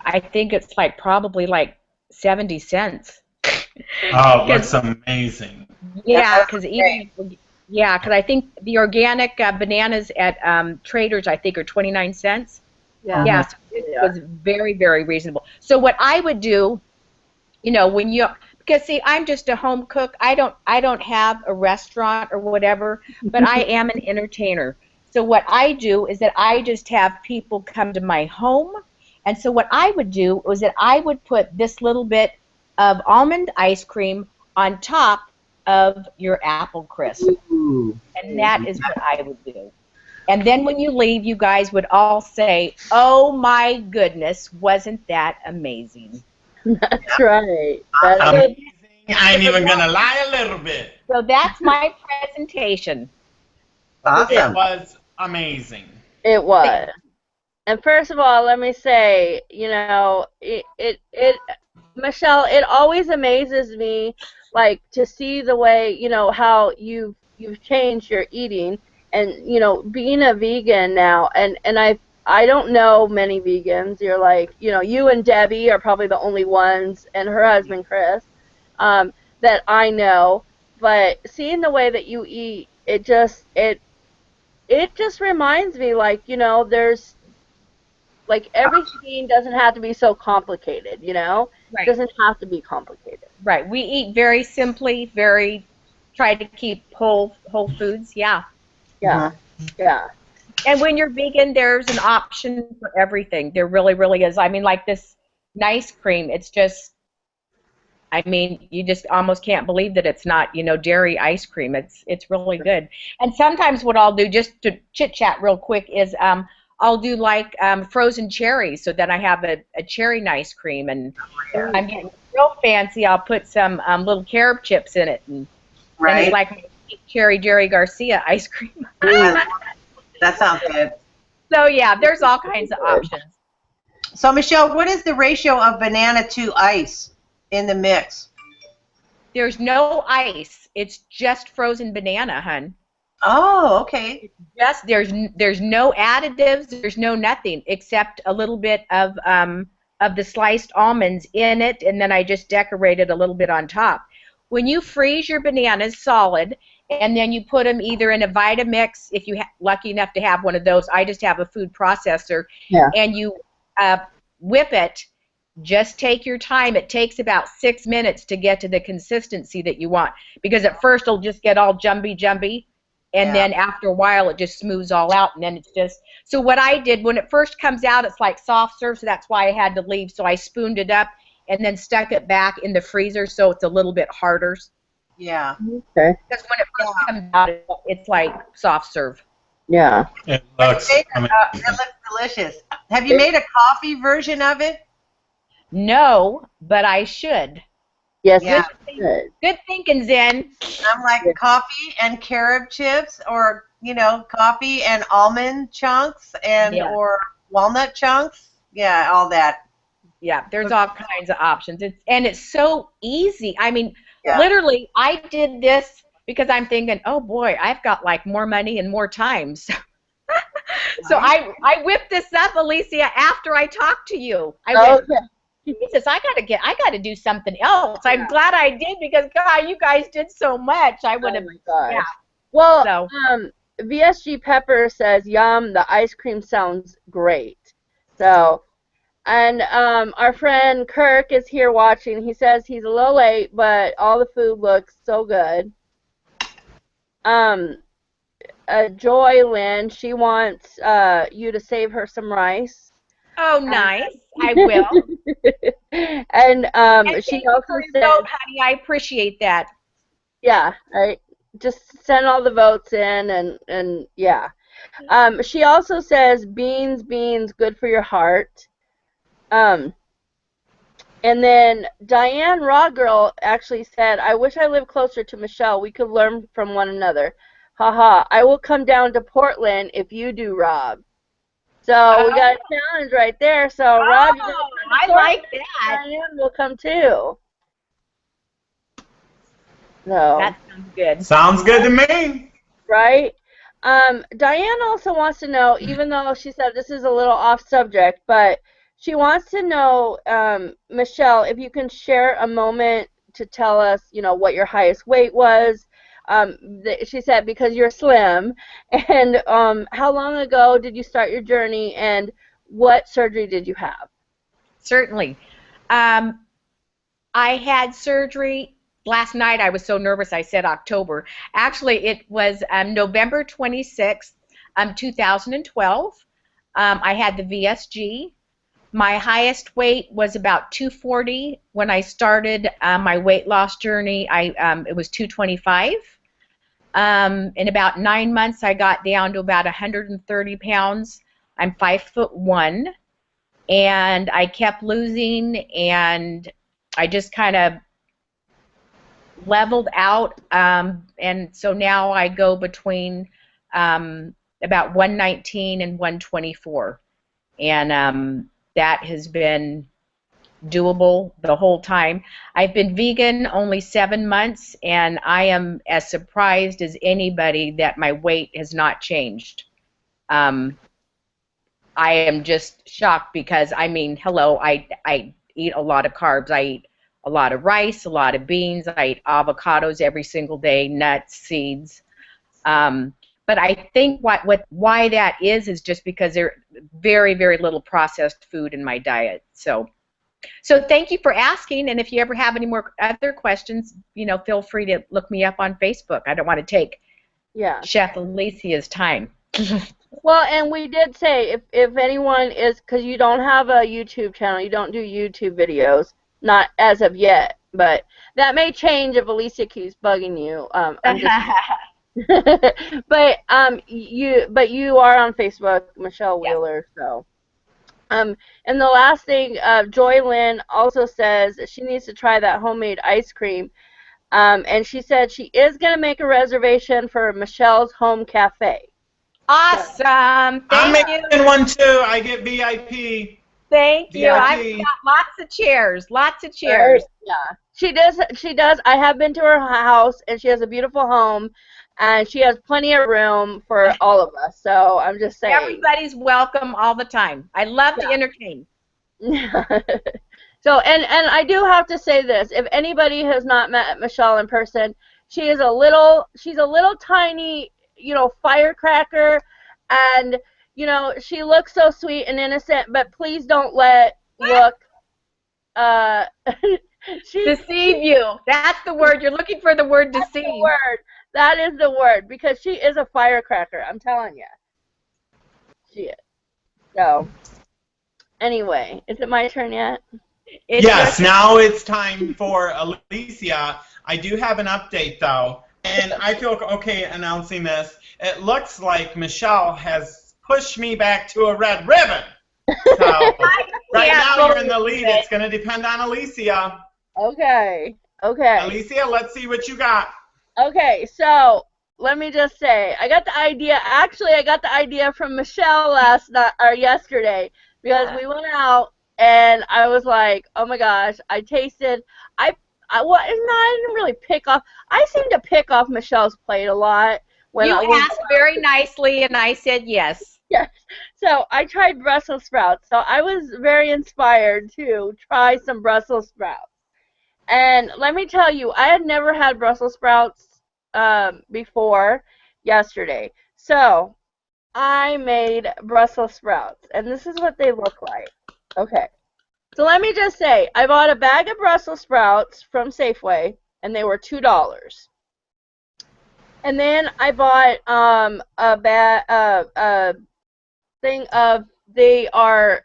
[SPEAKER 4] I think it's like probably like 70 cents.
[SPEAKER 3] Oh, that's amazing.
[SPEAKER 4] Yeah, because I think the organic bananas at Trader's, I think, are 29 cents. Yeah, so it was very reasonable. So what I would do, you know, when you, because see, I'm just a home cook. I don't have a restaurant or whatever, but I am an entertainer. So what I do is that I just have people come to my home, and so what I would do was that I would put this little bit of almond ice cream on top of your apple crisp. And that is what I would do. And then when you leave, you guys would all say, "Oh my goodness, wasn't that amazing?"
[SPEAKER 1] That's right. That's
[SPEAKER 3] Amazing. I ain't even gonna lie a little bit.
[SPEAKER 4] So that's my presentation.
[SPEAKER 3] It
[SPEAKER 2] Awesome.
[SPEAKER 3] was amazing.
[SPEAKER 1] It was. And first of all, let me say, Michelle, it always amazes me, like, to see the way, how you've changed your eating, and, being a vegan now, and I don't know many vegans. You're like, you and Debbie are probably the only ones, and her husband Chris, that I know. But seeing the way that you eat, it just reminds me, like, there's, like, everything doesn't have to be so complicated, It
[SPEAKER 4] Right.
[SPEAKER 1] doesn't have to be complicated.
[SPEAKER 4] Right. We eat very simply, try to keep whole foods. Yeah.
[SPEAKER 1] Yeah, yeah,
[SPEAKER 4] And when you're vegan, there's an option for everything. There really, really is. I mean, like this nice cream, it's just, I mean, you just almost can't believe that it's not, dairy ice cream. It's really good. And sometimes what I'll do, just to chit chat real quick, is I'll do like frozen cherries. So then I have a cherry ice cream, and if I'm getting real fancy, I'll put some little carob chips in it, and it's like my cherry Jerry Garcia ice cream.
[SPEAKER 2] That sounds good.
[SPEAKER 4] So yeah, there's all kinds of options.
[SPEAKER 2] So Michelle, what is the ratio of banana to ice in the mix?
[SPEAKER 4] There's no ice. It's just frozen banana, hun.
[SPEAKER 2] Oh, okay.
[SPEAKER 4] Just there's no additives. There's no nothing except a little bit of the sliced almonds in it, and then I just decorated a little bit on top. When you freeze your bananas solid, and then you put them either in a Vitamix, if you're lucky enough to have one of those. I just have a food processor, and you whip it. Just take your time. It takes about 6 minutes to get to the consistency that you want, because at first it'll just get all jumpy, and then after a while it just smooths all out, and then it's just. So what I did, when it first comes out, it's like soft serve, so that's why I had to leave. So I spooned it up and then stuck it back in the freezer so it's a little bit harder.
[SPEAKER 2] Yeah.
[SPEAKER 1] Okay.
[SPEAKER 4] Because when it first comes out, it's like soft serve.
[SPEAKER 1] Yeah.
[SPEAKER 3] It looks,
[SPEAKER 2] It looks delicious. Have you made a coffee version of it?
[SPEAKER 4] No, but I should.
[SPEAKER 1] Yes,
[SPEAKER 2] Yeah.
[SPEAKER 1] good.
[SPEAKER 4] Good thinking, Zen.
[SPEAKER 2] I'm like coffee and carob chips, or coffee and almond chunks, and or walnut chunks. Yeah, all that.
[SPEAKER 4] Yeah, there's all kinds of options. It's so easy. I mean, literally, I did this because I'm thinking, oh boy, I've got like more money and more time. So, I whipped this up, Alicia, after I talked to you. I went, Jesus, I gotta do something else. I'm glad I did, because God, you guys did so much. I would have. Yeah.
[SPEAKER 1] Well, VSG Pepper says, "Yum, the ice cream sounds great." So. And our friend Kirk is here watching. He says he's a little late, but all the food looks so good. Joy Lynn, she wants you to save her some rice.
[SPEAKER 4] Oh, nice. I will.
[SPEAKER 1] And she also said,
[SPEAKER 4] honey, I appreciate that.
[SPEAKER 1] Yeah, right. Just send all the votes in, and yeah. She also says beans, good for your heart. And then Diane Rawgirl actually said, I wish I lived closer to Michelle. We could learn from one another. Haha. I will come down to Portland if you do, Rob. So we got a challenge right there. So Rob,
[SPEAKER 4] I like that.
[SPEAKER 1] Diane will come too. So
[SPEAKER 4] that sounds good.
[SPEAKER 3] Sounds good to me.
[SPEAKER 1] Right? Diane also wants to know, even though she said this is a little off subject, but she wants to know, Michelle, if you can share a moment to tell us, what your highest weight was. She said because you're slim, and how long ago did you start your journey, and what surgery did you have?
[SPEAKER 4] Certainly. I had surgery last night. I was so nervous I said October. Actually, it was November 26th, 2012. I had the VSG. My highest weight was about 240. When I started my weight loss journey, it was 225. In about 9 months, I got down to about 130 pounds. I'm 5'1", and I kept losing, and I just kind of leveled out, and so now I go between about 119 and 124. and that has been doable the whole time. I've been vegan only 7 months, and I am as surprised as anybody that my weight has not changed. I am just shocked because, I mean, hello, I eat a lot of carbs. I eat a lot of rice, a lot of beans. I eat avocados every single day, nuts, seeds. But I think why that is just because there's very, very little processed food in my diet. So thank you for asking, and if you ever have any more other questions, feel free to look me up on Facebook. I don't want to take Chef Alicia's time.
[SPEAKER 1] Well, and we did say if anyone is, because you don't have a YouTube channel, you don't do YouTube videos, not as of yet, but that may change if Alicia keeps bugging you. I'm just, but you are on Facebook, Michelle Wheeler, so. And the last thing, Joy Lynn also says that she needs to try that homemade ice cream. And she said she is going to make a reservation for Michelle's Home Cafe.
[SPEAKER 4] Awesome. Thank you.
[SPEAKER 3] I'm making one too. I get VIP.
[SPEAKER 4] Thank you.
[SPEAKER 3] VIP.
[SPEAKER 4] I've got lots of chairs. Lots of chairs.
[SPEAKER 1] Yeah. She does. I have been to her house, and she has a beautiful home, and she has plenty of room for all of us. So I'm just saying.
[SPEAKER 4] Everybody's welcome all the time. I love to entertain.
[SPEAKER 1] So, and I do have to say this. If anybody has not met Michelle in person, she's a little tiny, firecracker, and, she looks so sweet and innocent, but please don't let
[SPEAKER 4] deceive you. That's the word. You're looking for the word deceive.
[SPEAKER 1] That's the word. That is the word, because she is a firecracker. I'm telling you. She is. So, anyway, is it my turn yet?
[SPEAKER 3] Yes, now it's time for Alicia. I do have an update, though, and I feel okay announcing this. It looks like Michelle has pushed me back to a red ribbon. So, right now you're in the lead. It's going to depend on Alicia.
[SPEAKER 1] Okay.
[SPEAKER 3] Alicia, let's see what you got.
[SPEAKER 1] Okay, so let me just say, I got the idea. Actually, I got the idea from Michelle yesterday, because we went out and I was like, oh my gosh, I tasted. I didn't really pick off. I seem to pick off Michelle's plate a lot.
[SPEAKER 4] You asked very nicely, and I said yes.
[SPEAKER 1] Yes. So I tried Brussels sprouts. So I was very inspired to try some Brussels sprouts. And let me tell you, I had never had Brussels sprouts before yesterday. So I made Brussels sprouts, and this is what they look like. Okay. So let me just say, I bought a bag of Brussels sprouts from Safeway, and they were $2. And then I bought a thing of, they are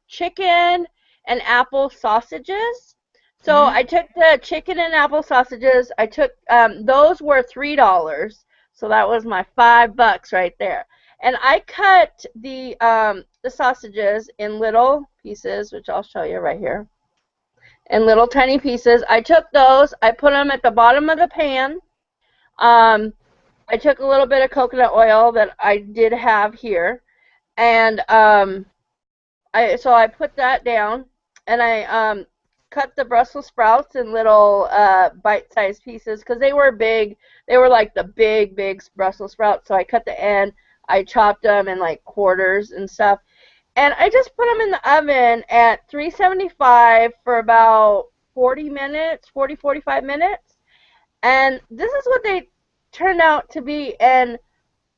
[SPEAKER 1] chicken and apple sausages. So I took the chicken and apple sausages. I took those were $3, so that was my $5 right there. And I cut the sausages in little pieces, which I'll show you right here, in little tiny pieces. I took those. I put them at the bottom of the pan. I took a little bit of coconut oil that I did have here, and so I put that down, and I cut the Brussels sprouts in little bite-sized pieces, because they were big. They were like the big Brussels sprouts. So I cut the end. I chopped them in like quarters and stuff, and I just put them in the oven at 375 for about 45 minutes, and this is what they turned out to be, and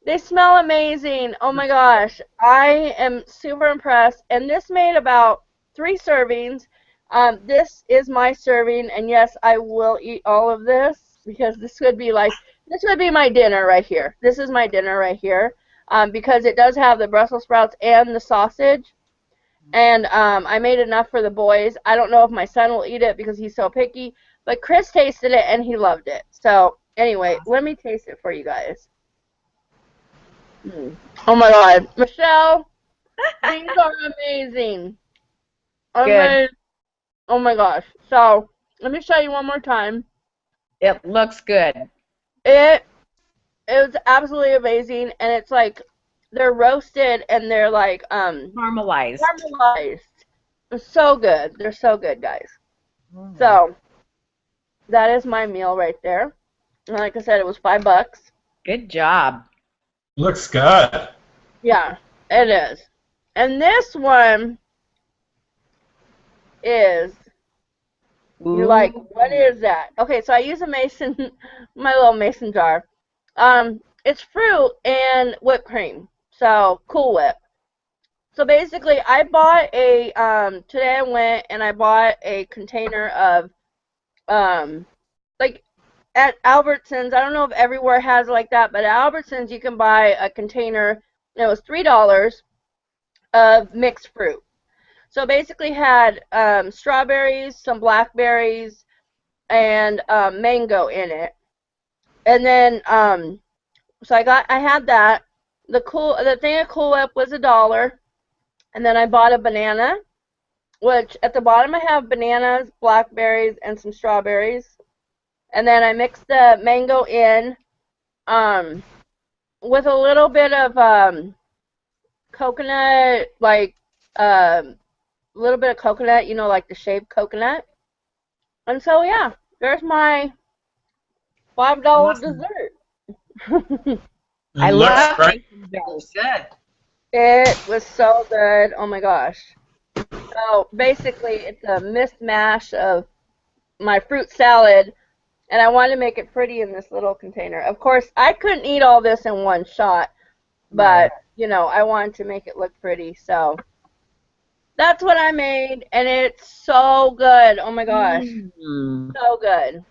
[SPEAKER 1] they smell amazing. Oh my gosh, I am super impressed. And this made about 3 servings. This is my serving, and yes, I will eat all of this, because this would be my dinner right here. This is my dinner right here, because it does have the Brussels sprouts and the sausage, and I made enough for the boys. I don't know if my son will eat it because he's so picky, but Chris tasted it and he loved it. So anyway, let me taste it for you guys. Oh my God, Michelle, these are amazing.
[SPEAKER 4] Good.
[SPEAKER 1] Oh my gosh. So let me show you one more time.
[SPEAKER 4] It looks good.
[SPEAKER 1] It was absolutely amazing, and it's like they're roasted and they're like
[SPEAKER 4] Caramelized.
[SPEAKER 1] caramelized. They're so good. They're so good, guys. So that is my meal right there. And like I said, it was $5.
[SPEAKER 4] Good job.
[SPEAKER 3] Looks good.
[SPEAKER 1] Yeah, it is. And this one is, you're like, what is that? Okay, so I use a mason, my little mason jar. It's fruit and whipped cream. So, Cool Whip. So basically, I bought a, today I went and I bought a container of, like, at Albertsons, I don't know if everywhere has like that, but at Albertsons you can buy a container, and it was $3 of mixed fruit. So basically had strawberries, some blackberries, and mango in it. And then, so I had that. The thing of Cool Whip was $1. And then I bought a banana, which at the bottom I have bananas, blackberries, and some strawberries. And then I mixed the mango in with a little bit of coconut, like a little bit of coconut, you know, like the shaved coconut. And so, yeah, there's my $5 dessert.
[SPEAKER 4] I love it.
[SPEAKER 2] Looks good.
[SPEAKER 1] It was so good. Oh my gosh. So basically, it's a mishmash of my fruit salad, and I wanted to make it pretty in this little container. Of course, I couldn't eat all this in one shot, but, you know, I wanted to make it look pretty. So that's what I made, and it's so good. Oh my gosh. So good.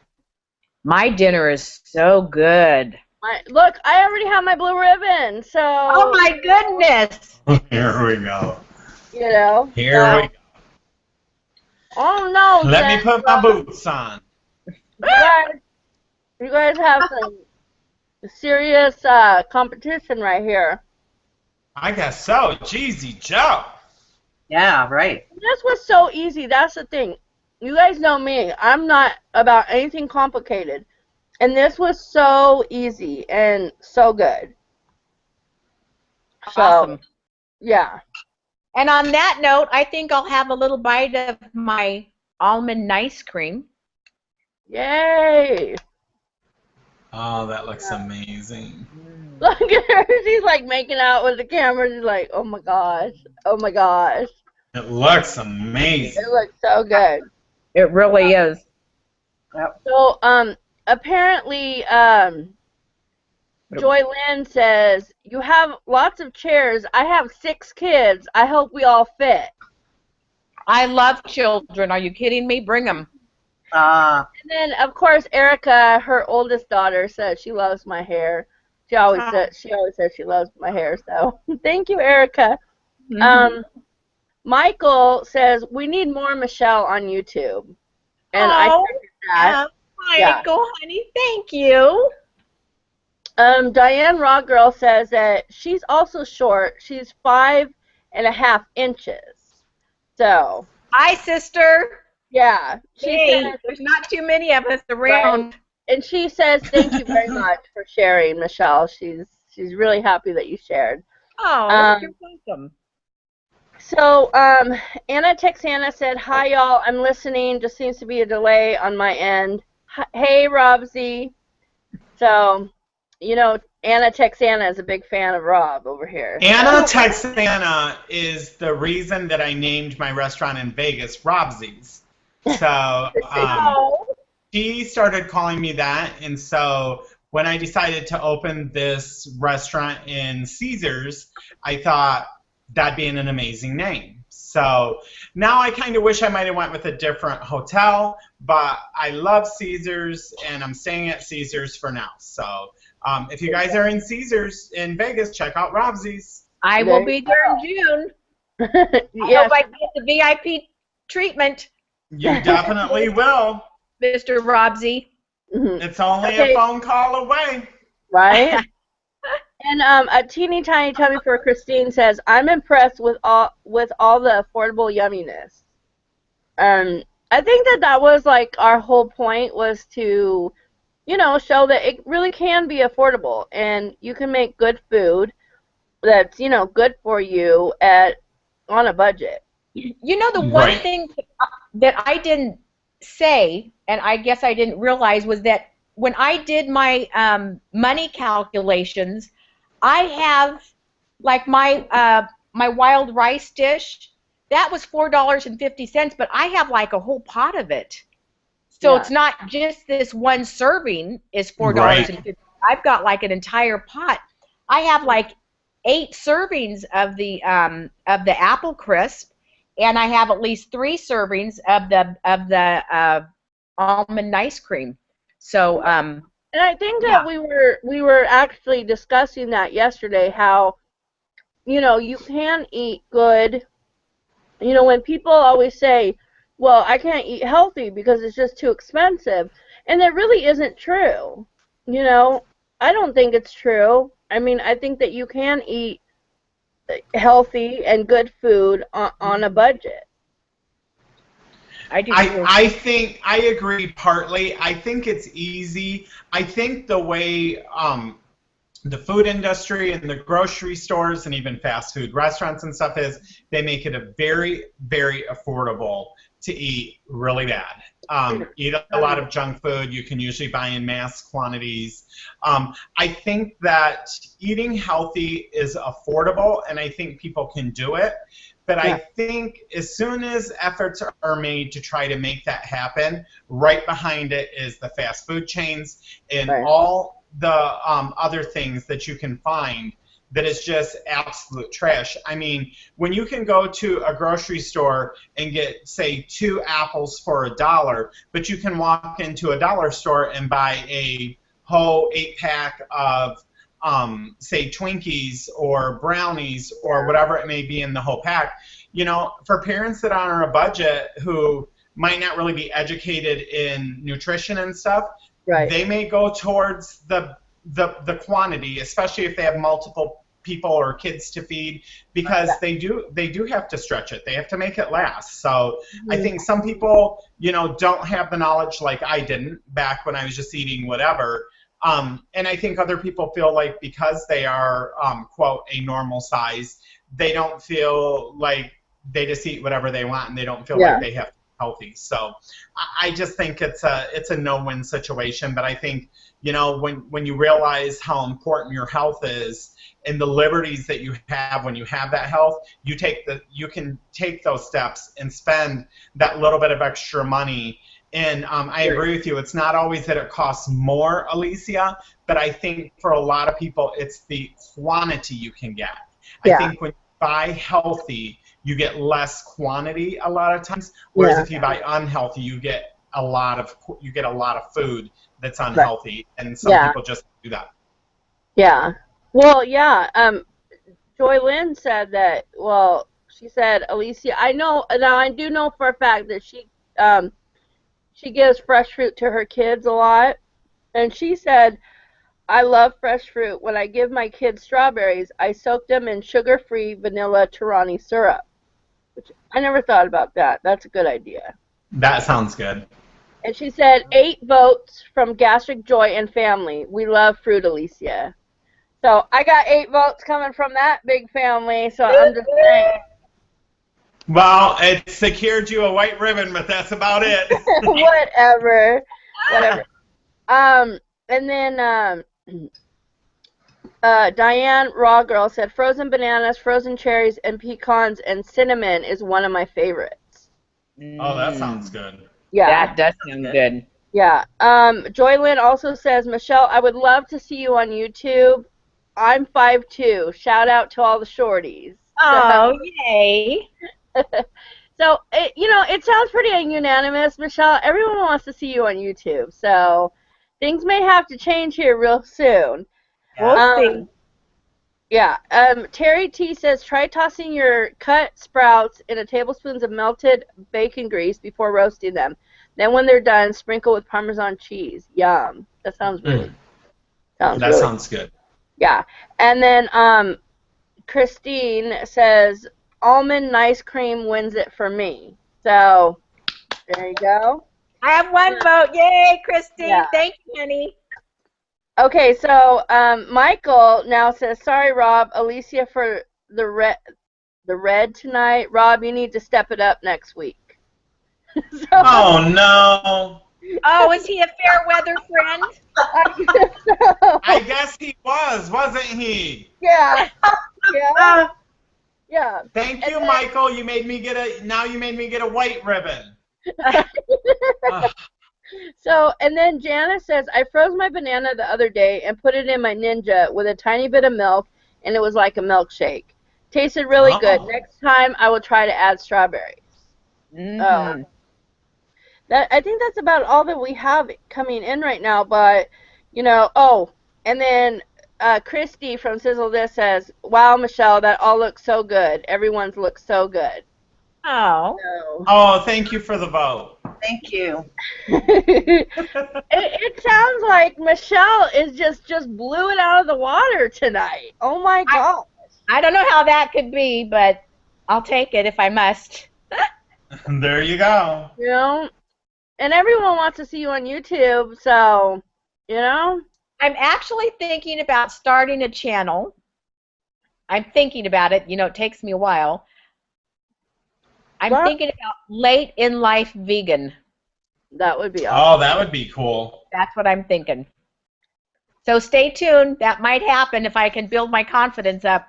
[SPEAKER 4] My dinner is so good.
[SPEAKER 1] Look, I already have my blue ribbon, so.
[SPEAKER 4] Oh my goodness!
[SPEAKER 3] Here we go.
[SPEAKER 1] You know.
[SPEAKER 3] Here we go.
[SPEAKER 1] Oh no.
[SPEAKER 3] Let me put my boots on.
[SPEAKER 1] You guys have some serious competition right here.
[SPEAKER 3] I guess so. Jeezy Joe.
[SPEAKER 2] Yeah, right.
[SPEAKER 1] This was so easy. That's the thing. You guys know me. I'm not about anything complicated. And this was so easy and so good.
[SPEAKER 4] Awesome.
[SPEAKER 1] So, yeah.
[SPEAKER 4] And on that note, I think I'll have a little bite of my almond ice cream.
[SPEAKER 1] Yay.
[SPEAKER 3] Oh, that looks amazing.
[SPEAKER 1] Look at her. She's like making out with the camera. She's like, oh my gosh. Oh my gosh.
[SPEAKER 3] It looks amazing.
[SPEAKER 1] It looks so good.
[SPEAKER 4] It really is.
[SPEAKER 1] So, apparently, Joy Lynn says, you have lots of chairs. I have 6 kids. I hope we all fit.
[SPEAKER 4] I love children. Are you kidding me? Bring them.
[SPEAKER 1] And then, of course, Erica, her oldest daughter, says she loves my hair. She always says she loves my hair. So, thank you, Erica. Michael says we need more Michelle on YouTube, and I second that.
[SPEAKER 4] Michael, honey, thank you.
[SPEAKER 1] Diane Raw Girl says that she's also short. She's 5.5 inches. So.
[SPEAKER 4] Hi, sister.
[SPEAKER 1] Yeah.
[SPEAKER 4] Says, there's not too many of us around.
[SPEAKER 1] Right. And she says thank you very much for sharing, Michelle. She's really happy that you shared.
[SPEAKER 4] Oh, you're welcome.
[SPEAKER 1] So, Anna Texana said, hi, y'all. I'm listening. Just seems to be a delay on my end. Hey, Robsy. So, you know, Anna Texana is a big fan of Rob over here.
[SPEAKER 3] Anna Texana is the reason that I named my restaurant in Vegas Robsy's. So, she started calling me that, and so when I decided to open this restaurant in Caesars, I thought that'd be an amazing name. So now I kind of wish I might have went with a different hotel, but I love Caesars, and I'm staying at Caesars for now. So if you guys are in Caesars in Vegas, check out Robsy's.
[SPEAKER 4] I will be there in June. I hope I get the VIP treatment.
[SPEAKER 3] You definitely will.
[SPEAKER 4] Mr. Robsy.
[SPEAKER 3] It's only a phone call away.
[SPEAKER 1] Right? And a teeny tiny tummy for Christine says, I'm impressed with all the affordable yumminess. I think that was like our whole point, was to, you know, show that it really can be affordable and you can make good food that's, you know, good for you on a budget.
[SPEAKER 4] You know, the one
[SPEAKER 3] Right.
[SPEAKER 4] thing that I didn't say, and I guess I didn't realize, was that when I did my money calculations, I have like my wild rice dish. That was $4.50, but I have like a whole pot of it. So
[SPEAKER 1] Yeah.
[SPEAKER 4] it's not just this one serving is
[SPEAKER 3] Right.
[SPEAKER 4] $4.50. I've got like an entire pot. I have like 8 servings of the apple crisp, and I have at least 3 servings of the almond ice cream. So
[SPEAKER 1] And I think
[SPEAKER 4] yeah,
[SPEAKER 1] that we were actually discussing that yesterday, how, you know, you can eat good. You know, when people always say, well, I can't eat healthy because it's just too expensive, and that really isn't true. You know, I don't think it's true. I mean, I think that you can eat healthy and good food on a budget.
[SPEAKER 4] I do
[SPEAKER 3] I,
[SPEAKER 4] too.
[SPEAKER 3] I think I agree partly. I think it's easy. I think the way the food industry and the grocery stores and even fast food restaurants and stuff is, they make it a very, very affordable to eat really bad. Eat a lot of junk food. You can usually buy in mass quantities. I think that eating healthy is affordable, and I think people can do it. But I think as soon as efforts are made to try to make that happen, right behind it is the fast food chains and
[SPEAKER 1] Right.
[SPEAKER 3] all the other things that you can find that is just absolute trash. I mean, when you can go to a grocery store and get, say, 2 apples for $1, but you can walk into a dollar store and buy a whole 8-pack of say Twinkies or brownies or whatever it may be in the whole pack. You know, for parents that are on a budget who might not really be educated in nutrition and stuff,
[SPEAKER 1] Right.
[SPEAKER 3] they may go towards the quantity, especially if they have multiple people or kids to feed, because they do have to stretch it. They have to make it last. So I think some people, you know, don't have the knowledge like I didn't back when I was just eating whatever. And I think other people feel like because they are, quote, a normal size, they don't feel like they just eat whatever they want and they don't feel like they have to be healthy. So I just think it's a no-win situation. But I think, you know, when you realize how important your health is and the liberties that you have when you have that health, you can take those steps and spend that little bit of extra money. And I agree with you. It's not always that it costs more, Alicia, but I think for a lot of people, it's the quantity you can get. I think when you buy healthy, you get less quantity a lot of times. Whereas if you buy unhealthy, you get a lot of food that's unhealthy, and some people just do that.
[SPEAKER 1] Yeah. Well, yeah. Joy Lynn said that. Well, she said, Alicia, I know now. I do know for a fact that she gives fresh fruit to her kids a lot, and she said, I love fresh fruit. When I give my kids strawberries, I soak them in sugar-free vanilla Torani syrup. Which I never thought about that. That's a good idea.
[SPEAKER 3] That sounds good.
[SPEAKER 1] And she said 8 votes from Gastric Joy and family. We love fruit, Alicia. So I got 8 votes coming from that big family. So I'm just saying.
[SPEAKER 3] Well, it secured you a white ribbon, but that's about it.
[SPEAKER 1] Whatever. And then Diane Raw Girl said frozen bananas, frozen cherries, and pecans and cinnamon is one of my favorites.
[SPEAKER 3] Oh, that sounds good.
[SPEAKER 1] Yeah.
[SPEAKER 4] That does sound good.
[SPEAKER 1] Yeah. Joylyn also says, Michelle, I would love to see you on YouTube. I'm 5'2". Shout out to all the shorties.
[SPEAKER 4] Oh, yay.
[SPEAKER 1] So, it sounds pretty unanimous, Michelle. Everyone wants to see you on YouTube. So, things may have to change here real soon.
[SPEAKER 4] We'll see.
[SPEAKER 1] Yeah. Terry T says, try tossing your cut sprouts in a tablespoon of melted bacon grease before roasting them. Then when they're done, sprinkle with Parmesan cheese. Yum. That sounds really
[SPEAKER 3] sounds good.
[SPEAKER 1] Yeah. And then Christine says, almond ice cream wins it for me. So, there you go.
[SPEAKER 4] I have 1 vote. Yay, Christine.
[SPEAKER 1] Yeah.
[SPEAKER 4] Thank you, honey.
[SPEAKER 1] Okay, so Michael now says, "Sorry, Rob, Alicia for the red tonight. Rob, you need to step it up next week." So,
[SPEAKER 3] Oh no.
[SPEAKER 4] Oh, is he a fair weather friend?
[SPEAKER 3] I guess he was, wasn't he?
[SPEAKER 1] yeah, yeah,
[SPEAKER 2] Uh,
[SPEAKER 1] yeah.
[SPEAKER 3] Thank
[SPEAKER 1] And
[SPEAKER 3] you,
[SPEAKER 1] then,
[SPEAKER 3] Michael. You made me get a. Now you made me get a white ribbon. Ugh.
[SPEAKER 1] so, and then Janice says, "I froze my banana the other day and put it in my Ninja with a tiny bit of milk, and it was like a milkshake. Tasted really good.
[SPEAKER 3] Oh.
[SPEAKER 1] Next time, I will try to add strawberries."
[SPEAKER 4] Mm-hmm.
[SPEAKER 1] I think that's about all that we have coming in right now. But and then Christy from Sizzle This says, "Wow, Michelle, that all looks so good. Everyone's looks so good."
[SPEAKER 4] Oh.
[SPEAKER 1] So
[SPEAKER 3] Oh, thank you for the vote.
[SPEAKER 2] thank you.
[SPEAKER 1] it sounds like Michelle is just blew it out of the water tonight. Oh my God.
[SPEAKER 4] I don't know how that could be, but I'll take it if I must.
[SPEAKER 3] There you go.
[SPEAKER 1] And everyone wants to see you on YouTube, so
[SPEAKER 4] I'm actually thinking about starting a channel. I'm thinking about it. You know, it takes me a while. I'm
[SPEAKER 1] Well,
[SPEAKER 4] thinking about late in life vegan.
[SPEAKER 1] that would be
[SPEAKER 3] Oh,
[SPEAKER 1] awesome.
[SPEAKER 3] that would be cool.
[SPEAKER 4] That's what I'm thinking. So stay tuned. That might happen if I can build my confidence up.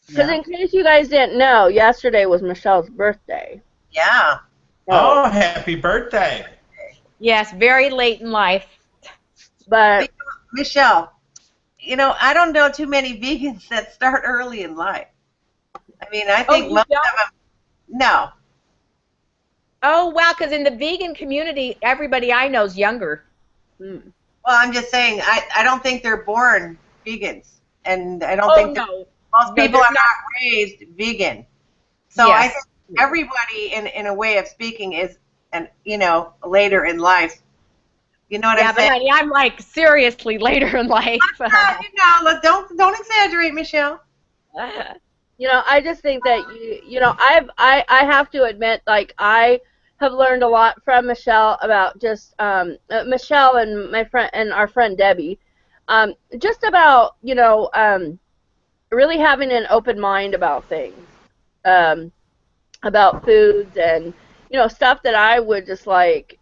[SPEAKER 1] Because in case you guys didn't know, yesterday was Michelle's birthday.
[SPEAKER 2] Yeah.
[SPEAKER 3] Oh, happy birthday.
[SPEAKER 4] Yes, very late in life.
[SPEAKER 1] But
[SPEAKER 2] Michelle, I don't know too many vegans that start early in life. I mean, I think
[SPEAKER 4] you
[SPEAKER 2] most
[SPEAKER 4] don't?
[SPEAKER 2] of them, no.
[SPEAKER 4] Oh, wow, because in the vegan community, everybody I know is younger.
[SPEAKER 1] mm,
[SPEAKER 2] Well, I'm just saying, I don't think they're born vegans. And I don't
[SPEAKER 4] Oh,
[SPEAKER 2] think
[SPEAKER 4] no.
[SPEAKER 2] most people
[SPEAKER 4] they're
[SPEAKER 2] are not raised vegan. So I
[SPEAKER 4] Yes.
[SPEAKER 2] think everybody, in a way of speaking, is, later in life. You know what
[SPEAKER 4] Yeah,
[SPEAKER 2] I'm
[SPEAKER 4] but
[SPEAKER 2] saying?
[SPEAKER 4] honey, I'm like seriously later in life.
[SPEAKER 2] Look, don't exaggerate, Michelle.
[SPEAKER 1] I just think that I have to admit, like, I have learned a lot from Michelle about just Michelle and my friend and our friend Debbie, just about really having an open mind about things, um, about foods and stuff that I would just like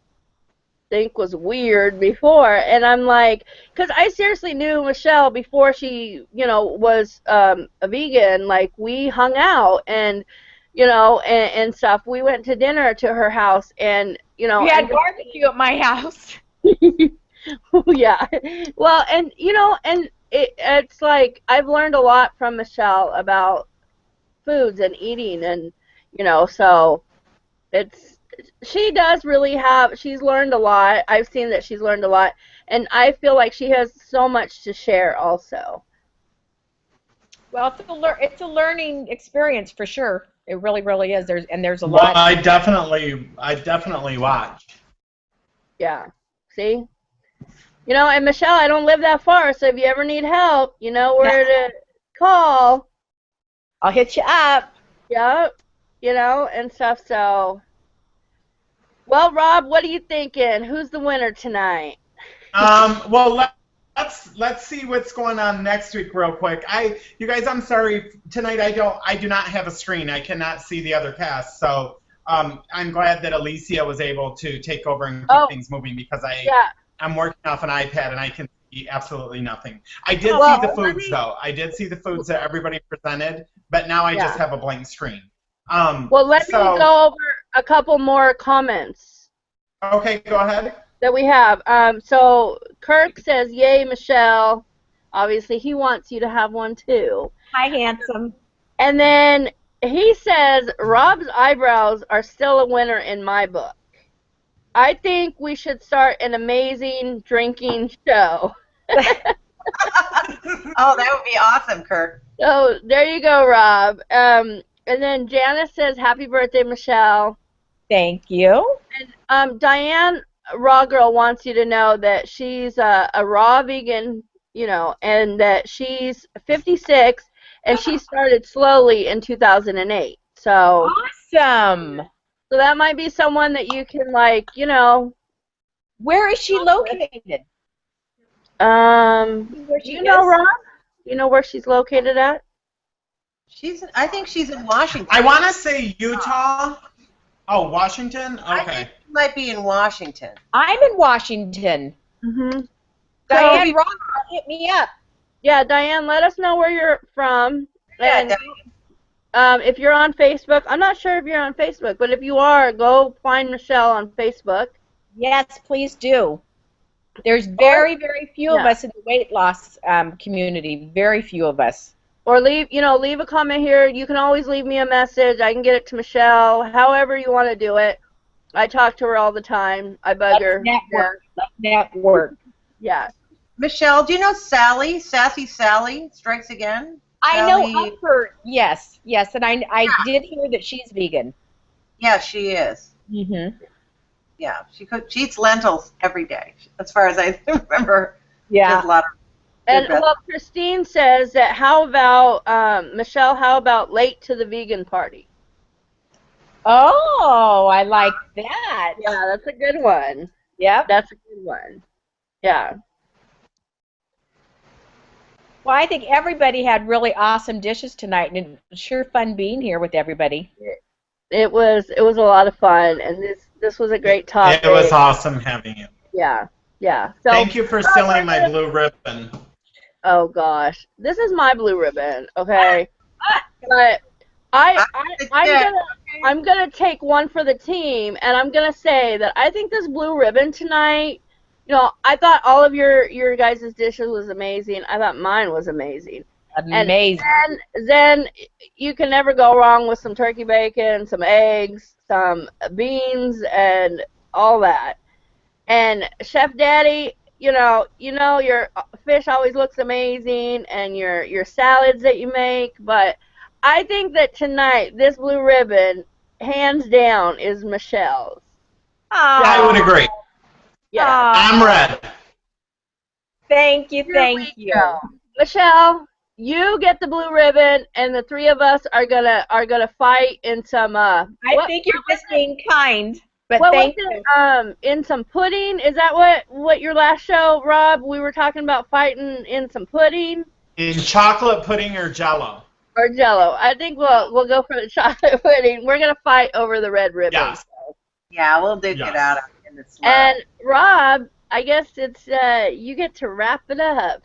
[SPEAKER 1] think was weird before, and I'm like, because I seriously knew Michelle before she was a vegan. Like, we hung out and and stuff. We went to dinner to her house, and
[SPEAKER 4] We had barbecue at my house.
[SPEAKER 1] yeah, well, and and it's like I've learned a lot from Michelle about foods and eating, and so it's she does really she's learned a lot. I've seen that she's learned a lot, and I feel like she has so much to share also.
[SPEAKER 4] Well, it's a learning experience for sure. It really, really is. There's a
[SPEAKER 3] Well,
[SPEAKER 4] lot.
[SPEAKER 3] I definitely watch.
[SPEAKER 1] Yeah, see, and Michelle, I don't live that far, so if you ever need help, you know where to call.
[SPEAKER 4] I'll hit you up.
[SPEAKER 1] Yep, and stuff. So, well, Rob, what are you thinking? Who's the winner tonight?
[SPEAKER 3] Well, let's see what's going on next week real quick. You guys, I'm sorry tonight. I do not have a screen. I cannot see the other cast. So I'm glad that Alicia was able to take over and keep things moving because I'm working off an iPad and I can see absolutely nothing. I did see the foods though. I did see the foods that everybody presented, but now I just have a blank screen.
[SPEAKER 1] Well, let me go over a couple more comments.
[SPEAKER 3] Okay, go ahead.
[SPEAKER 1] That we have. So Kirk says, "Yay, Michelle." Obviously, he wants you to have one too.
[SPEAKER 4] Hi, handsome.
[SPEAKER 1] And then he says, "Rob's eyebrows are still a winner in my book. I think we should start an amazing drinking show."
[SPEAKER 2] Oh, that would be awesome, Kirk.
[SPEAKER 1] So there you go, Rob. And then Janice says, "Happy birthday, Michelle."
[SPEAKER 4] Thank you.
[SPEAKER 1] And Diane Raw Girl wants you to know that she's a raw vegan, and that she's 56, and she started slowly in 2008. So
[SPEAKER 4] Awesome.
[SPEAKER 1] So that might be someone that you can,
[SPEAKER 4] Where is she located? Where
[SPEAKER 1] Do
[SPEAKER 4] she
[SPEAKER 1] you know,
[SPEAKER 4] is?
[SPEAKER 1] Rob? Do you know where she's located at?
[SPEAKER 2] I think she's in Washington.
[SPEAKER 3] I want to say Utah. Oh, Washington?
[SPEAKER 2] I
[SPEAKER 3] Okay.
[SPEAKER 2] think she might be in Washington.
[SPEAKER 4] I'm in Washington.
[SPEAKER 1] Mm-hmm.
[SPEAKER 4] Diane Ross, hit me up.
[SPEAKER 1] Yeah, Diane, let us know where you're from.
[SPEAKER 2] Yeah,
[SPEAKER 1] And if you're on Facebook, I'm not sure if you're on Facebook, but if you are, go find Michelle on Facebook.
[SPEAKER 4] Yes, please do. There's very, very few of
[SPEAKER 1] Yeah.
[SPEAKER 4] us in the weight loss community. Very few of us.
[SPEAKER 1] Or leave a comment here. You can always leave me a message. I can get it to Michelle. However you want to do it. I talk to her all the time. I bug her.
[SPEAKER 4] Network. Let's network.
[SPEAKER 1] Yeah.
[SPEAKER 2] Michelle, do you know Sally? Sassy Sally Strikes Again?
[SPEAKER 4] I
[SPEAKER 2] Sally-
[SPEAKER 4] know of her. Yes, and I did hear that she's vegan.
[SPEAKER 2] Yeah, she is.
[SPEAKER 4] Mm-hmm.
[SPEAKER 2] Yeah, she eats lentils every day, as far as I remember.
[SPEAKER 4] Yeah.
[SPEAKER 2] There's a lot of
[SPEAKER 1] And
[SPEAKER 2] good
[SPEAKER 1] well, Christine says that how about Michelle? How about late to the vegan party?
[SPEAKER 4] Oh, I like that.
[SPEAKER 1] Yeah, that's a good one.
[SPEAKER 4] Yep.
[SPEAKER 1] That's a good one. Yeah.
[SPEAKER 4] Well, I think everybody had really awesome dishes tonight, and it was sure fun being here with everybody.
[SPEAKER 1] It was a lot of fun, and this was a great topic.
[SPEAKER 3] It was awesome having you.
[SPEAKER 1] Yeah. Yeah. So
[SPEAKER 3] Thank you for stealing my blue ribbon.
[SPEAKER 1] oh gosh, this is my blue ribbon, okay? But I'm gonna take one for the team, and I'm gonna say that I think this blue ribbon tonight. I thought all of your guys' dishes was amazing. I thought mine was amazing.
[SPEAKER 4] Amazing.
[SPEAKER 1] And then you can never go wrong with some turkey bacon, some eggs, some beans, and all that. And Chef Daddy, your fish always looks amazing, and your salads that you make. But I think that tonight this blue ribbon, hands down, is Michelle's.
[SPEAKER 3] I would agree.
[SPEAKER 1] Yeah.
[SPEAKER 3] I'm red.
[SPEAKER 4] Thank you.
[SPEAKER 1] Go. Michelle, you get the blue ribbon, and the three of us are gonna fight in some.
[SPEAKER 4] I think you're just being kind, but
[SPEAKER 1] What
[SPEAKER 4] thank
[SPEAKER 1] was
[SPEAKER 4] you.
[SPEAKER 1] it? In some pudding. Is that what your last show, Rob? We were talking about fighting in some pudding
[SPEAKER 3] In chocolate pudding or Jello?
[SPEAKER 1] or Jello. I think we'll go for the chocolate pudding. We're gonna fight over the red ribbon.
[SPEAKER 3] Yes.
[SPEAKER 2] Yeah, we'll duke
[SPEAKER 3] Yes.
[SPEAKER 2] it out in the sweat.
[SPEAKER 1] And Rob, I guess it's you get to wrap it up.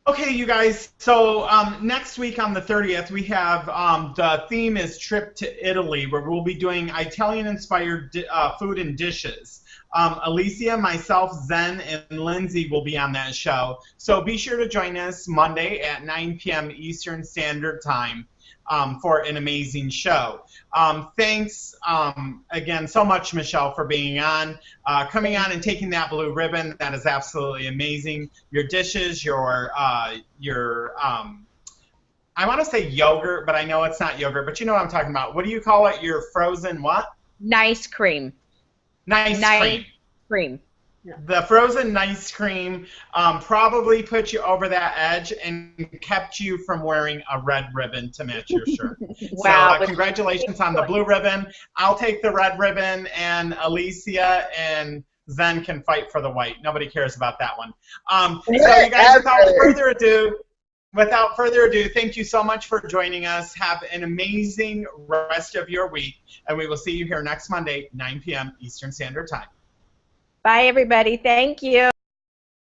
[SPEAKER 3] Okay, you guys. So next week on the 30th, we have the theme is Trip to Italy, where we'll be doing Italian-inspired food and dishes. Alicia, myself, Zen, and Lindsay will be on that show. So be sure to join us Monday at 9 p.m. Eastern Standard Time for an amazing show. Thanks again so much, Michelle, for being on, coming on and taking that blue ribbon. That is absolutely amazing. Your dishes, your I want to say yogurt, but I know it's not yogurt, but you know what I'm talking about. What do you call it? Your frozen what?
[SPEAKER 4] Nice cream.
[SPEAKER 3] Nice cream.
[SPEAKER 1] Yeah.
[SPEAKER 3] The frozen nice cream probably put you over that edge and kept you from wearing a red ribbon to match your shirt.
[SPEAKER 4] Wow.
[SPEAKER 3] So congratulations on the blue ribbon. I'll take the red ribbon, and Alicia and Zen can fight for the white. Nobody cares about that one. So you guys, without further ado, thank you so much for joining us. Have an amazing rest of your week, and we will see you here next Monday, 9 p.m. Eastern Standard Time.
[SPEAKER 4] Bye, everybody. Thank you.